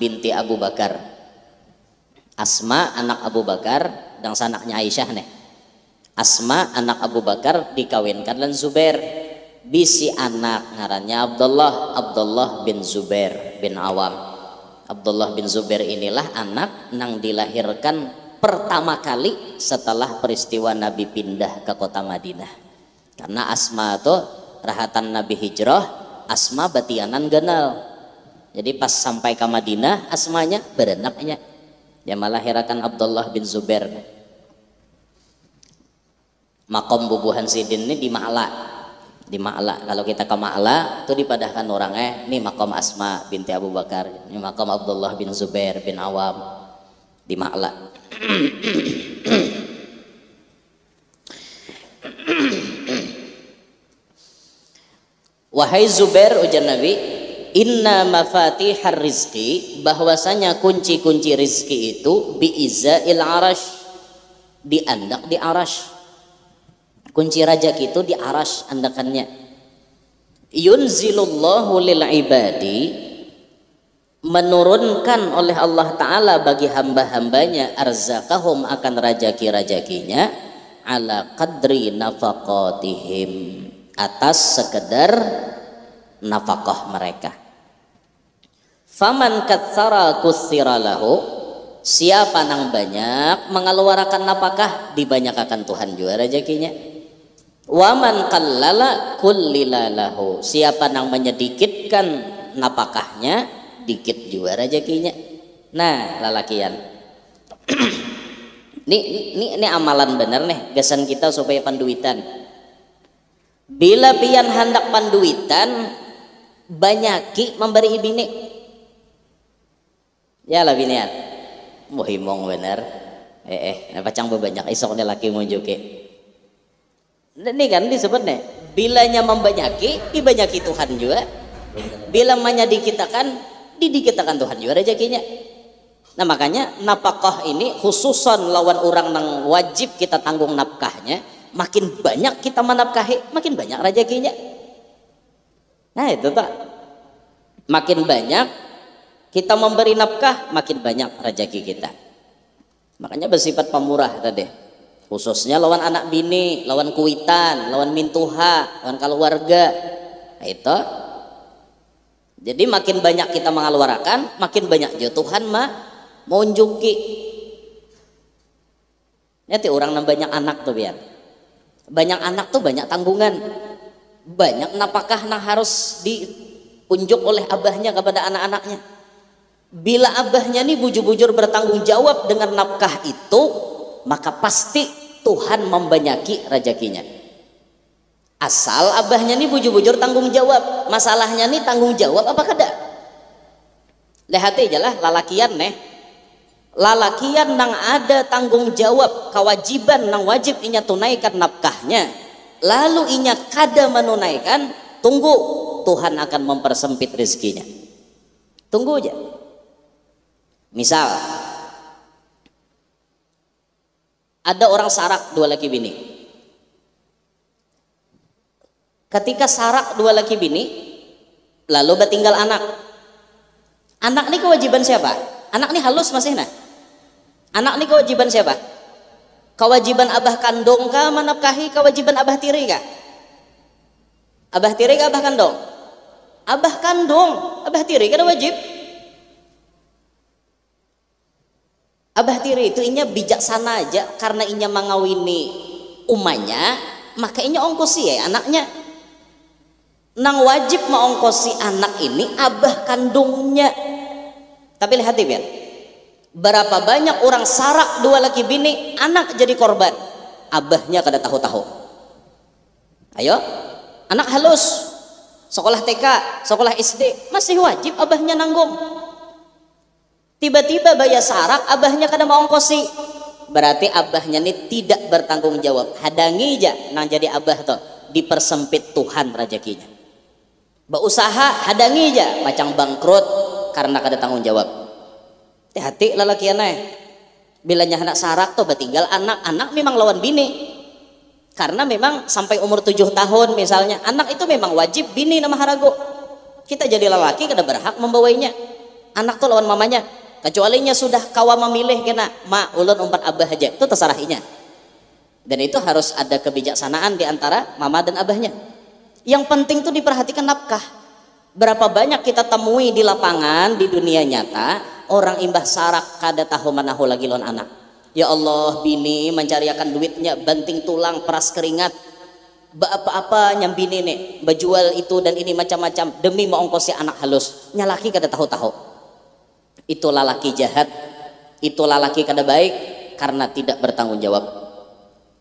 binti Abu Bakar. Asma anak Abu Bakar dan sanaknya Aisyah nih. Asma anak Abu Bakar dikawinkan dengan Zubair. Bisi anak ngarannya Abdullah bin Zubair bin Awam. Abdullah bin Zubair inilah anak nang dilahirkan pertama kali setelah peristiwa Nabi pindah ke kota Madinah. Karena Asma itu rahatan Nabi hijrah, Asma batianan ganal. Jadi pas sampai ke Madinah Asmanya berenaknya. Dia melahirkan Abdullah bin Zubair. Makom bubuhan sidin ini di Ma'la. Kalau kita ke Ma'la itu dipadahkan orangnya, ini makom Asma binti Abu Bakar, ini makom Abdullah bin Zubair bin Awam di Ma'la. Wahai Zubair, ujar Nabi, inna mafatihar rizki, bahwasanya kunci-kunci rizki itu biizail arash, diandak di arash. Kunci rajak itu di arash andakannya. Yunzilullahu lil ibadi, menurunkan oleh Allah Ta'ala bagi hamba-hambanya arzakahum, akan rajaki-rajakinya, ala qadri nafaqatihim, atas sekedar nafkah mereka. Faman katsara kutsira lahu, siapa nang banyak mengeluarkan nafkah, dibanyakan Tuhan juga rezekinya. Waman qallala kullila lahu, siapa nang menyedikitkan nafkahnya, dikit juga rezekinya. Nah, lalakian. Ini amalan bener nih, gasan kita supaya panduitan. Bila pian hendak panduitan, banyaki memberi bini. Ya lah binian. Muhimong bener. Pacang bebanyak isok nih laki munjuki. Ini kan disebut nih, bilanya membanyaki, dibanyaki Tuhan juga. Bila menyedikitakan, didikitakan Tuhan juga rezekinya. Nah makanya nafkah ini khususan lawan orang yang wajib kita tanggung nafkahnya, makin banyak kita menafkahi, makin banyak rezekinya. Nah itu tak, makin banyak kita memberi nafkah, makin banyak rezeki kita. Makanya bersifat pemurah tadi, khususnya lawan anak bini, lawan kuitan, lawan mintuha, lawan keluarga. Nah, itu jadi makin banyak kita mengeluarkan, makin banyak juga Tuhan mengunjungi. Nanti orang yang banyak anak tuh biar banyak anak tuh banyak tanggungan, banyak nafkah yang harus diunjuk oleh abahnya kepada anak-anaknya. Bila abahnya nih bujur-bujur bertanggung jawab dengan nafkah itu, maka pasti Tuhan membanyaki rezekinya. Asal abahnya nih bujur-bujur tanggung jawab, masalahnya nih tanggung jawab apa kada? Lihat aja lah lalakian nih, lalakian nang ada tanggung jawab, kewajiban nang wajib inya tunaikan nafkahnya, lalu inya kada menunaikan, tunggu Tuhan akan mempersempit rezekinya. Tunggu aja. Misal ada orang sarak dua laki bini. Ketika sarak dua laki bini, lalu bertinggal anak. Anak ini kewajiban siapa? Anak ini halus masih nah. Anak ini kewajiban siapa? Kewajiban abah kandung kah menafkahi, kewajiban abah tiri kah? Abah tiri kah abah kandung? Abah kandung, abah tiri kada wajib. Abah tiri itu inya bijaksana aja, karena inya mengawini umanya, maka inya ongkosi ya anaknya. Nang wajib mengongkosi anak ini abah kandungnya. Tapi lihat ya, berapa banyak orang sarak dua laki bini, anak jadi korban, abahnya kada tahu-tahu. Ayo, anak halus, sekolah TK, sekolah SD, masih wajib abahnya nanggung. Tiba-tiba bayar sarak, abahnya kada mau ongkosi, berarti abahnya ini tidak bertanggung jawab. Hadangi aja nang jadi abah tuh, dipersempit Tuhan rezekinya. Berusaha hadangi aja, macam bangkrut karena kada tanggung jawab. Hati-hati lalakiannya, bilanya anak sarak tuh bertinggal anak memang lawan bini, karena memang sampai umur 7 tahun misalnya, anak itu memang wajib bini nama harago. Kita jadi lelaki kada berhak membawainya. Anak tuh lawan mamanya, kecualinya sudah kawa memilih kena ulun umpat abah aja, itu terserahnya. Dan itu harus ada kebijaksanaan di antara mama dan abahnya. Yang penting tuh diperhatikan nafkah. Berapa banyak kita temui di lapangan, di dunia nyata, orang imbah sarak kada tahu manahu lagi lawan anak. Ya Allah, bini mencariakan duitnya, banting tulang, peras keringat, apa-apa nyam bini nih, berjual itu dan ini macam-macam demi mengongkosi anak halus. Nyalaki kada tahu-tahu. Itu lalaki jahat, itu lalaki kada baik karena tidak bertanggung jawab.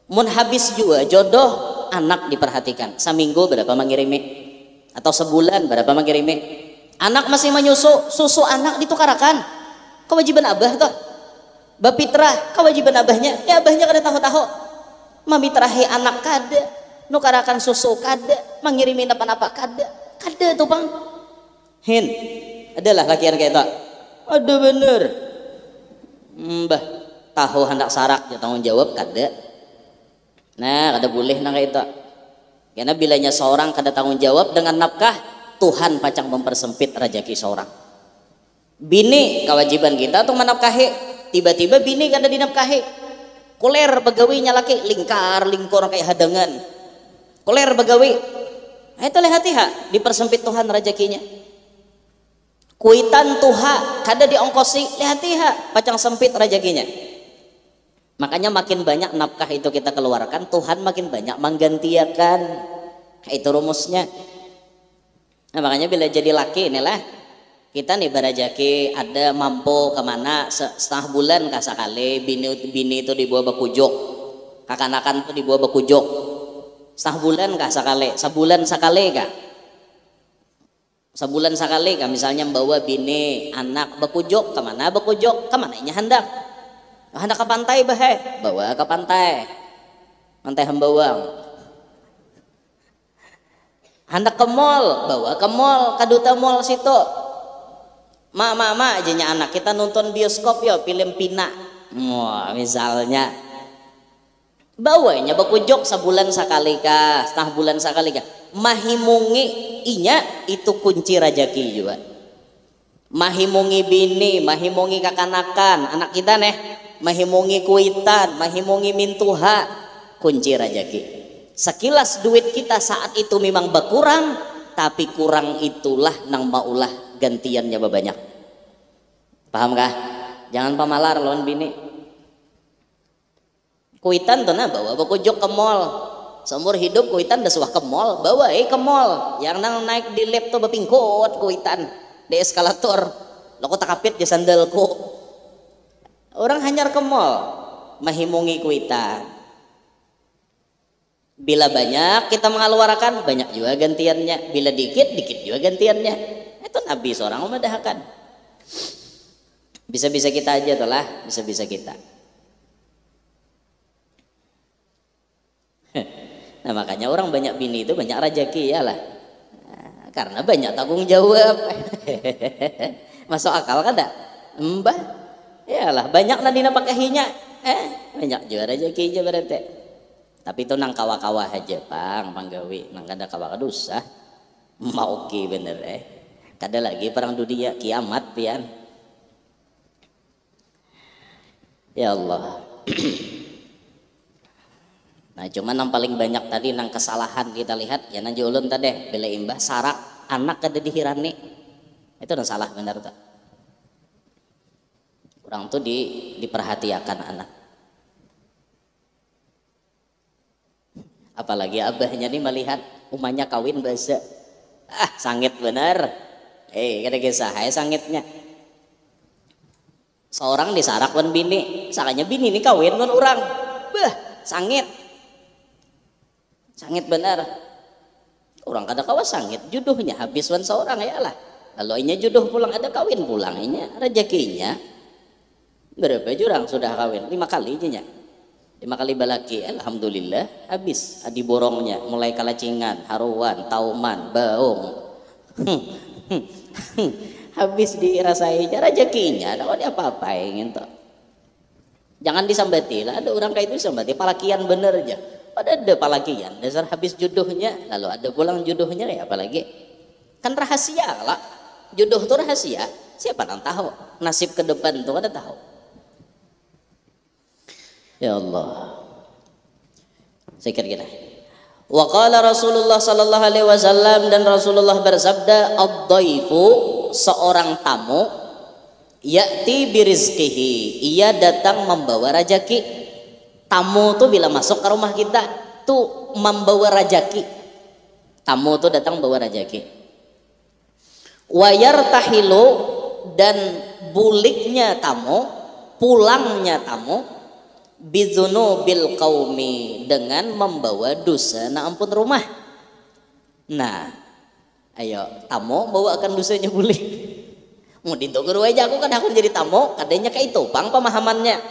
Mun habis juga jodoh, anak diperhatikan. Seminggu berapa mengirimi, atau sebulan berapa mengirimi. Anak masih menyusu, susu anak ditukarakan, kewajiban abah tuh. Bapitrah, kewajiban abahnya, ya abahnya kada tahu-tahu. Mamitrahi anak kada, nukarakan susu kada, mengirimi apa-apa kada tuh bang. Hin, adalah lakian kayak tak? Ada bener. Mbah, tahu hendak sarak ya tanggung jawab kada. Nah, kada boleh nang kayak tak. Karena bilanya seorang kada tanggung jawab dengan nafkah, Tuhan pacang mempersempit rezeki seorang. Bini kewajiban kita tuh menafkahi, tiba-tiba bini kada dinafkahi. Koler begawinya laki lingkar kayak hadangan. Koler begawi. Itu lihat dipersempit Tuhan rezekinya. Kuitan tuha kada diongkosi, lihat pacang sempit rezekinya. Makanya makin banyak nafkah itu kita keluarkan, Tuhan makin banyak menggantiakan. Itu rumusnya. Nah makanya bila jadi laki inilah kita nih berajaki ada mampu kemana setengah bulan kasakali bini itu dibawa bakujok, kakanakan tuh dibawa bakujok setengah bulan kasakali, sebulan sekali kah, sebulan sekali kah misalnya membawa bini anak bakujok kemana nya hendak ke pantai bawa ke pantai Hembawang. Hendak ke mall, bawa ke mall, kaduta mall situ. Mama ajanya anak kita nonton bioskop ya, film Pina. Wah, misalnya. Bawanya bakujok sebulan sekali kah, setengah bulan sekali kah. Mahimungi inya itu kunci rezeki juga. Mahimungi bini, mahimungi kakanakan, anak kita nih, mahimungi kuitan, mahimungi mintuha, kunci rezeki. Sekilas duit kita saat itu memang berkurang, tapi kurang itulah nang maulah gantiannya banyak. Paham kah? Jangan pamalar lawan bini. Kuitan tuh nah bawa bakujok ke mall. Seumur hidup kuitan dah suah ke mall, bawa ke mall. Yang nang naik di lift tuh bapingkot kuitan di eskalator. Loko takapit di sandalku. Orang hanyar ke mall, mahimungi kuitan. Bila banyak kita mengeluarkan, banyak juga gantiannya. Bila dikit juga gantiannya. Itu Nabi seorang memadahkan. Bisa-bisa kita aja tuh lah, bisa-bisa kita. Nah makanya orang banyak bini itu banyak rezeki ya lah. Nah, karena banyak tanggung jawab. Masuk akal kan dak? Mbah, ya lah banyak nanti napakahinya. Banyak juga rezekinya berarti. Tapi itu nang kawa-kawa aja panggawi, nang kada kawa kadusa mau ki bener kada lagi perang dunia kiamat pian. Ya Allah. Nah cuman yang paling banyak tadi nang kesalahan kita lihat ya nang ulun tadi bila imbah sarak anak kada dihirani itu nang salah bener tak. Orang tuh diperhatiakan anak. Apalagi abahnya nih melihat umahnya kawin bahasa sangit bener kada kisah sangitnya seorang disarak wan bini sakanya bini nih kawin wan orang sangit bener orang kada kawa sangit juduhnya habis wan seorang ya lah lalu inya juduh pulang ada kawin pulang inya rezekinya berapa jurang sudah kawin 5 kali nya 5 kali balaki, alhamdulillah habis adi borongnya mulai kalacingan, haruan, tauman, baung habis dirasainya rezekinya ada apa-apain gitu. Jangan disambati lah, ada orang kayak itu disambati palakian bener aja pada ada palakian dasar habis jodohnya lalu ada pulang jodohnya ya apalagi kan rahasia lah jodoh itu rahasia siapa yang tahu nasib ke depan tuh ada tahu. Ya Allah. Saya kira-kira. Wa qala Rasulullah sallallahu alaihi wasallam dan Rasulullah bersabda ad-dhaifu seorang tamu ya'ti birizqihi ia datang membawa rezeki. Tamu tuh bila masuk ke rumah kita tuh membawa rezeki. Tamu tuh datang bawa rezeki. Wa yartahilu dan buliknya tamu, pulangnya tamu bizunubil qaumi dengan membawa dosa na ampun rumah. Nah, ayo tamu bawakan dosanya boleh. Mau dintogur aja aku kan aku jadi tamu, kadanya kayak itu pang pemahamannya.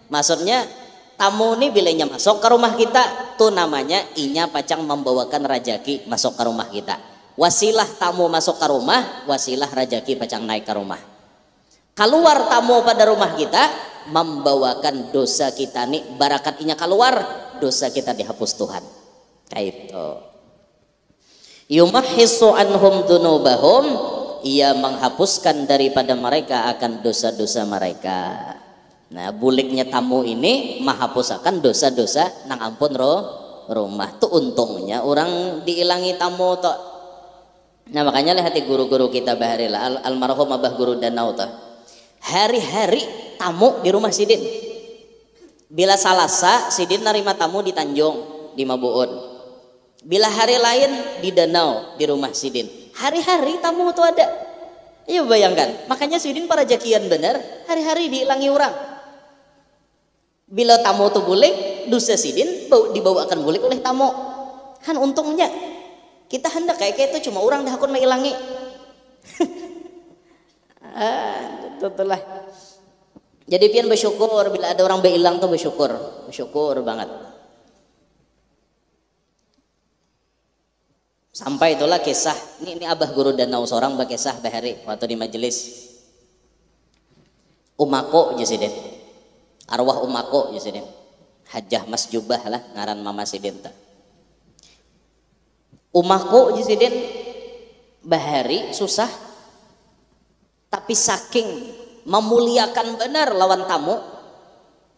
Maksudnya tamu nih bilanya masuk ke rumah kita tuh namanya inya pacang membawakan rezeki masuk ke rumah kita. wasilah tamu masuk ke rumah, wasilah rajaki pacang naik ke rumah. Keluar tamu pada rumah kita, membawakan dosa kita nih, barakatnya keluar, dosa kita dihapus Tuhan. Kayak itu. Yumahhisu anhum dunubahum, ia menghapuskan daripada mereka akan dosa-dosa mereka. Nah, buliknya tamu ini menghapuskan dosa-dosa nang ampun rumah. Tuh untungnya orang diilangi tamu toh. Nah, makanya lihat guru-guru kita baharila almarhum Abah Guru Danau toh. Hari-hari tamu di rumah Sidin. Bila Salasa Sidin nerima tamu di Tanjung, di Mabuun. Bila hari lain di Danau, di rumah Sidin. Hari-hari tamu tuh ada. Iya bayangkan. Makanya Sidin para jakian bener, hari-hari diilangi orang. Bila tamu tuh bulik, dosa Sidin dibawakan bulik oleh tamu. Han untungnya kita hendak kayak itu cuma orang dah akun mengilangi. Itulah. Jadi pian bersyukur bila ada orang berhilang tuh bersyukur banget. Sampai itulah kisah ini Abah Guru Danau seorang berkisah bahari waktu di majelis. Umako Jasidin. Arwah Umako Jasidin. Hajah Mas Jubah lah ngaran Mama Sidin ta. Umako Jasidin bahari susah tapi saking memuliakan benar lawan tamu,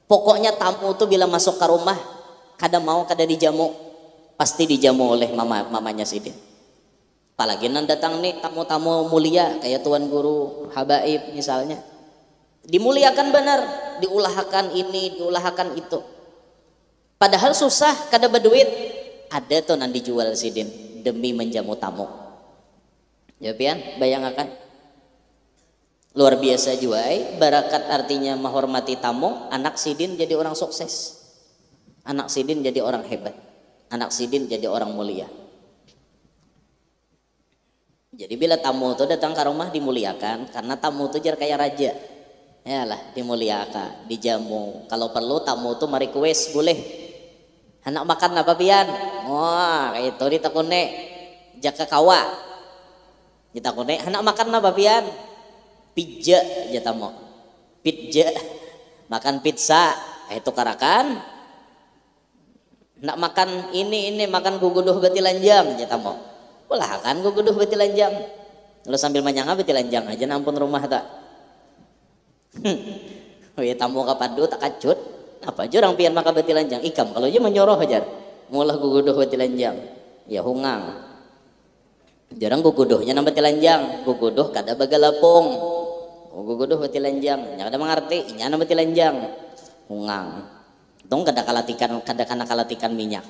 pokoknya tamu tuh bila masuk ke rumah kada mau kada dijamu, pasti dijamu oleh mamanya Sidin. Apalagi nan datang nih tamu-tamu mulia kayak Tuan Guru Habaib misalnya, dimuliakan benar, diulahkan ini diulahkan itu, padahal susah kada berduit, ada tuh nan dijual Sidin demi menjamu tamu. Ya pian bayangkan luar biasa juai, barakat artinya menghormati tamu. Anak Sidin jadi orang sukses, anak Sidin jadi orang hebat, anak Sidin jadi orang mulia. Jadi bila tamu itu datang ke rumah dimuliakan, karena tamu itu jar kayak raja. Yalah dimuliakan, dijamu. Kalau perlu tamu itu merequest boleh. Anak makan apa pian? Wah itu ditakune jaka kawa. Ditakune anak makan apa pian? Pizza aja tamu. Pizza. Makan pizza. Itu karakan. Nak makan ini makan guguduh beti lanjang aja tamu. Ulah kan guguduh beti lanjang. Lalu sambil menyangga beti lanjang aja nampun rumah tak. Wih tamu kapadu tak kacut. Apa aja orang pian makan beti lanjang ikam kalau aja menyoroh aja. Mulah guguduh beti lanjang. Ya hungang. Jarang guguduhnya nambah telanjang, guguduh kada bagalapong, guguduh beti lanjang, nya kada mengerti, inya nambah telanjang, hungang. Tong kada kana kalatikan minyak,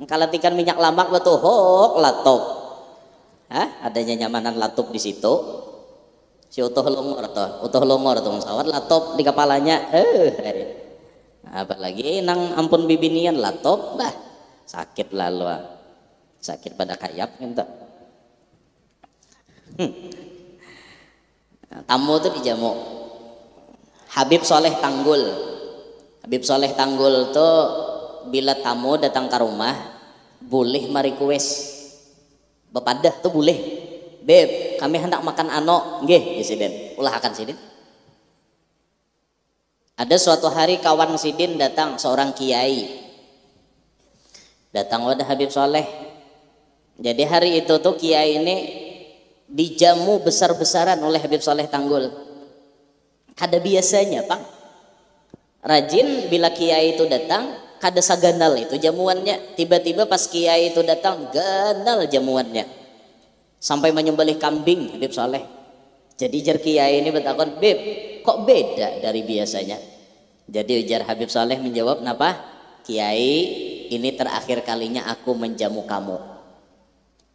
kalatikan minyak lamak betul hok latop, adanya nyamanan latop di situ, si utuh longor tuh sawat latop di kepalanya, apalagi nang ampun bibinian latop, bah sakit lalu, sakit pada kayap gitu. Tamu itu dijamu. Habib Soleh Tanggul tuh bila tamu datang ke rumah boleh merequest bepadah tuh boleh. Beb kami hendak makan ano nggih Sidin ulah akan Sidin. Ada suatu hari kawan Sidin datang seorang kiai datang wadah Habib Soleh. Jadi hari itu tuh kiai ini dijamu besar-besaran oleh Habib Soleh Tanggul. Kada biasanya Pak rajin bila kiai itu datang kada saganal itu jamuannya, tiba-tiba pas kiai itu datang ganal jamuannya sampai menyembelih kambing Habib Soleh. Jadi jar kiai ini bertakon, Beb kok beda dari biasanya? Jadi ujar Habib Soleh menjawab, napa kiai ini terakhir kalinya aku menjamu kamu,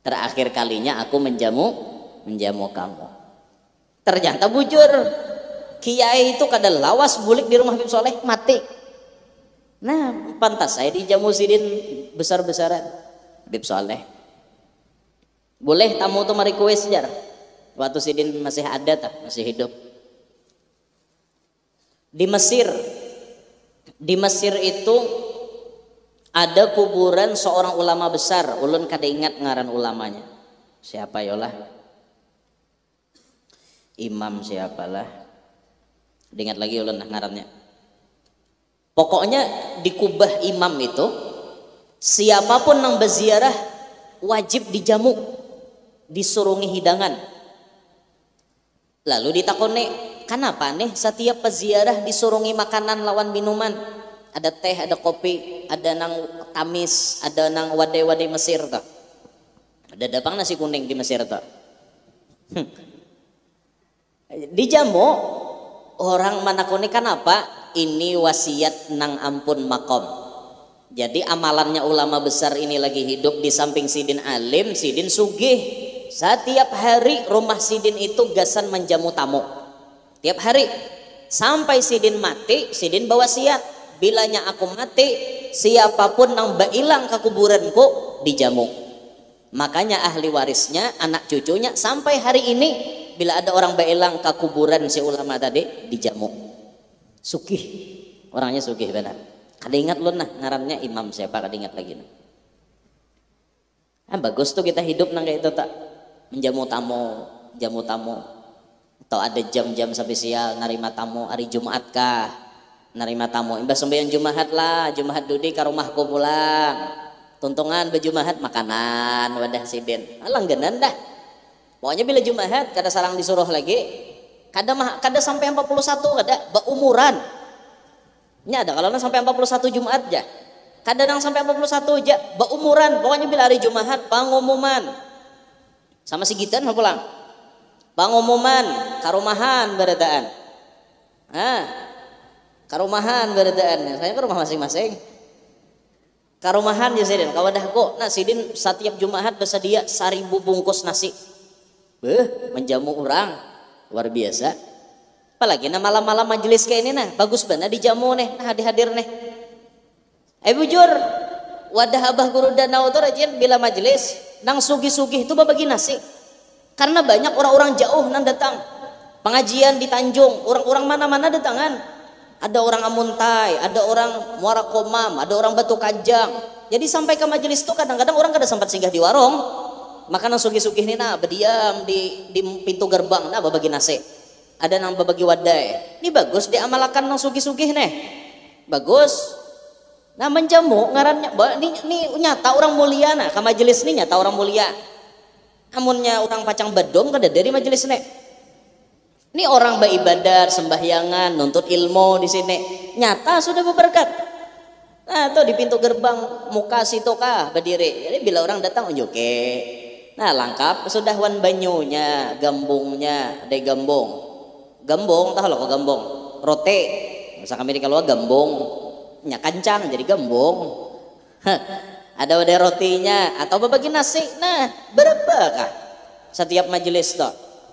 terakhir kalinya aku menjamu kamu. Ternyata bujur kiai itu kada lawas bulik di rumah Habib Soleh mati. Nah pantas saya dijamu Sidin besar-besaran Habib Soleh. Boleh tamu tuh merequest jar waktu Sidin masih ada tak masih hidup. Di Mesir itu ada kuburan seorang ulama besar, ulun kada ingat ngaran ulamanya. siapa yolah imam siapalah diingat lagi ulun ngarannya. Pokoknya di kubah imam itu siapapun nang berziarah wajib dijamu, disurungi hidangan. Lalu ditakoni, kenapa nih setiap peziarah disurungi makanan lawan minuman? Ada teh, ada kopi, ada nang tamis, ada nang wadai-wadai Mesir tuh. Ada dapang nasi kuning di Mesir tuh. Dijamu orang manakoni kenapa? Ini wasiat nang ampun makom. Jadi amalannya ulama besar ini lagi hidup di samping sidin alim, sidin sugih. Setiap hari rumah sidin itu gasan menjamu tamu. Tiap hari sampai sidin mati, sidin bawa wasiat. Bilanya aku mati, siapapun nang bailang ke kuburanku dijamu. Makanya ahli warisnya, anak cucunya sampai hari ini bila ada orang bailang ke kuburan si ulama tadi dijamu. Sugih, orangnya sugih benar. Kada ingat lu nah ngarannya imam siapa, kada ingat lagi nah. Bagus tuh kita hidup nang kayak itu tak menjamu tamu, jamu tamu. Atau ada jam-jam spesial narima tamu hari Jumat kah, narima tamu. Imbas sembahyang Jumat lah, Jumat dudi ke rumahku pulang. Tuntungan bejumahat makanan wadah sidin. Langganan dah. Pokoknya bila Jumat kada sarang disuruh lagi. Kada sampai 41 kada baumuran. Nya ada kalau sampai 41 Jumat aja. Kadang sampai 41 aja baumuran. Pokoknya bila hari Jumat pengumuman. Sama si Gitan mau pulang. Pengumuman karumahan beradaan. Karumahan beradaan. Saya ke rumah masing-masing. Karumahan ya sidin kawadahku. Nah sidin setiap Jumat bersedia 1000 bungkus nasi. Menjamu orang luar biasa. Apalagi nah malam-malam majelis kayak ini nah bagus banget dijamu nih, nah hadir nih. Bujur wadah abah guru danau tuh rajin bila majelis nang sugih-sugih itu babagi nasi. Karena banyak orang-orang jauh nang datang pengajian di Tanjung, orang-orang mana-mana datangan. Ada orang Amuntai, ada orang Muara Komam, ada orang Batu Kajang. Jadi sampai ke majelis tuh kadang-kadang orang kada sempat singgah di warung. Maka nang sugih-sugih ini nah berdiam di pintu gerbang nah babagi nasi. Ada nang babagi wadai. Ini bagus diamalkan nang sugih-sugih nih. Bagus. Nah menjamu ngarannya ini nyata orang mulia nah ke majelis ini nyata orang mulia. Amunnya orang pacang bedom kada dari majelis nih. Ini orang beribadah, sembahyangan, nuntut ilmu di sini. Nyata sudah berberkat. Nah tuh di pintu gerbang muka situ kah berdiri. Jadi bila orang datang unjuke. Nah lengkap sudah wan banyunya, gambungnya, ada gambung. Gambung tahu lo kok gambung. Rote. Masa kami di kalau gambung. Nya kancang jadi gambung. Ada wadah rotinya atau berbagi nasi. Nah berapa kah setiap majelis tuh?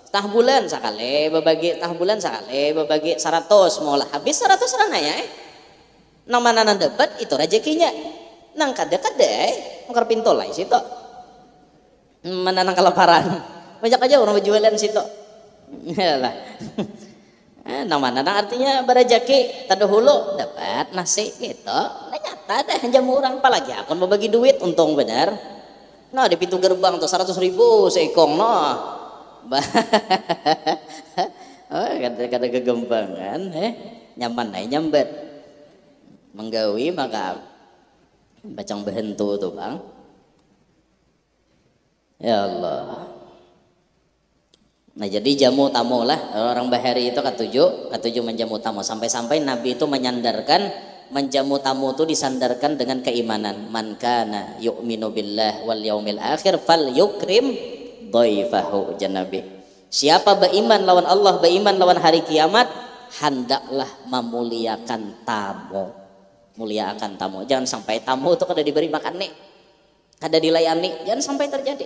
Tah bulan sakale berbagi, tah bulan sakale berbagi 100 mau lah habis 100 rana ya. Nang mana nang dapat itu rezekinya. Nang kada mungkar pintu lah situ. Mana nang kelaparan. Banyak aja orang berjualan situ. Yalah. Nang mana nang artinya berrezeki tadahulu dapat nasi gitu. Nah nyata dah jamu orang apalagi aku berbagi duit untung benar. Nah di pintu gerbang tuh 100.000 seikong noh. Oh kada kegembangan nyaman aja nyambat menggawi maka bacang behentu tuh bang. Ya Allah. Nah jadi jamu tamu lah orang bahari itu ketujuh menjamu tamu sampai-sampai Nabi itu menyandarkan menjamu tamu itu disandarkan dengan keimanan. Man kana yu'minu billah wal yaumil akhir fal yukrim dhaifahu janabi. Siapa beriman lawan Allah, beriman lawan hari kiamat, hendaklah memuliakan tamu. Muliakan tamu. Jangan sampai tamu itu kada diberi makan nih. Kada dilayani, jangan sampai terjadi.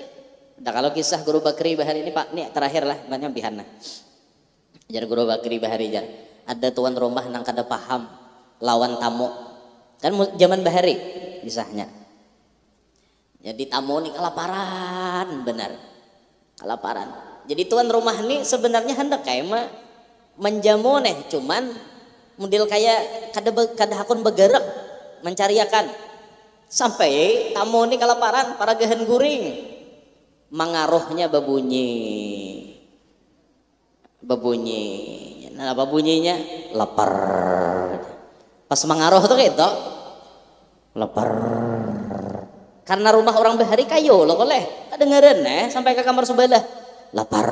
Nah kalau kisah Guru Bakri Bahari ini Pak, nih terakhir lah banyak bihana. Jar Guru Bakri Bahari jar. Ada tuan rumah nang kada paham lawan tamu. Kan zaman Bahari kisahnya. Jadi tamu nih kelaparan benar. Kelaparan. Jadi tuan rumah nih sebenarnya hendak kayak menjamu nih, cuman model kayak kada hakun bergerak mencariakan. Sampai tamu nih kelaparan para gehen guring. mangaruhnya berbunyi. Nah apa bunyinya? Lapar. Pas mangaruh tuh gitu lapar. Karena rumah orang bahari kayu loh koleh kedengeran sampai ke kamar sebelah lapar.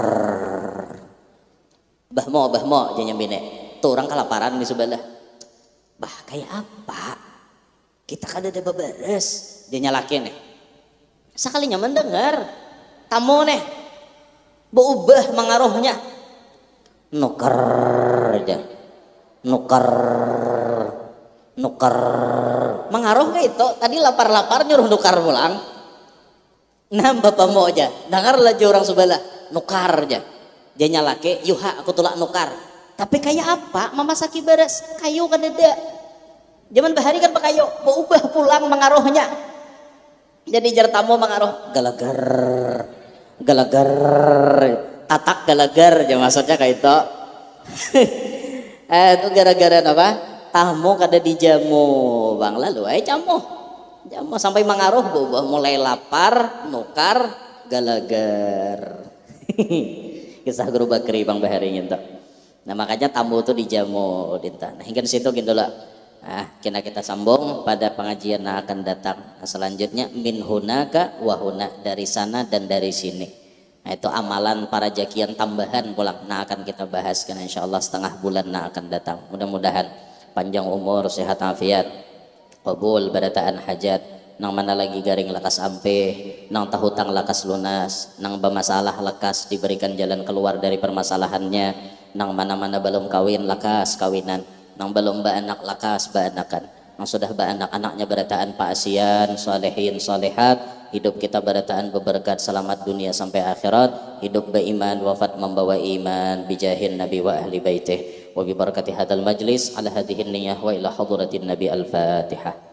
Bahmo jangan bine tuh orang kelaparan di sebelah. Bah kayak apa kita kan ada beberes dia nyalakin sekalinya mendengar tamu berubah mengaruhnya nukar aja nukar mengaruh kayak itu tadi lapar nyuruh nukar pulang. Nah bapak mau aja dengar lagi orang sebelah nukar aja dia nyalake yuha aku tulak nukar tapi kayak apa mama saki beres kayu kan ada zaman bahari kan pakai kayu mau ubah pulang mengaruhnya jadi jar tamu mengaruh galagar tatak galagar ya maksudnya kayak itu. Itu gara-gara apa tamu kada dijamu bang lalu jamu sampai mengaruh berubah mulai lapar nukar galagar. Kisah guru bakri bang bahari gitu. Nah makanya tamu itu dijamu dinta. Nah hingga situ gitu lah. Nah kita sambung pada pengajian yang akan datang. Nah, selanjutnya min hunaka wa huna dari sana dan dari sini. Nah itu amalan para jakian tambahan pulang. Nah akan kita bahas kan insyaallah setengah bulan yang akan datang. Mudah-mudahan panjang umur, sehat afiat, qabul barataan hajat. Nang mana lagi garing lakas ampe, nang tahutang lakas lunas, nang bermasalah lekas diberikan jalan keluar dari permasalahannya, nang mana-mana belum kawin lakas kawinan, nang belum baanak lakas baanakan, nang sudah baanak anaknya barataan paasian, solehin solehat, hidup kita barataan beberkat selamat dunia sampai akhirat, hidup beriman wafat membawa iman bijahin nabi wa ahli baitih wa bi barakati hadal majlis ala hadhihi niyah wa ila hadratin nabi al-fatihah.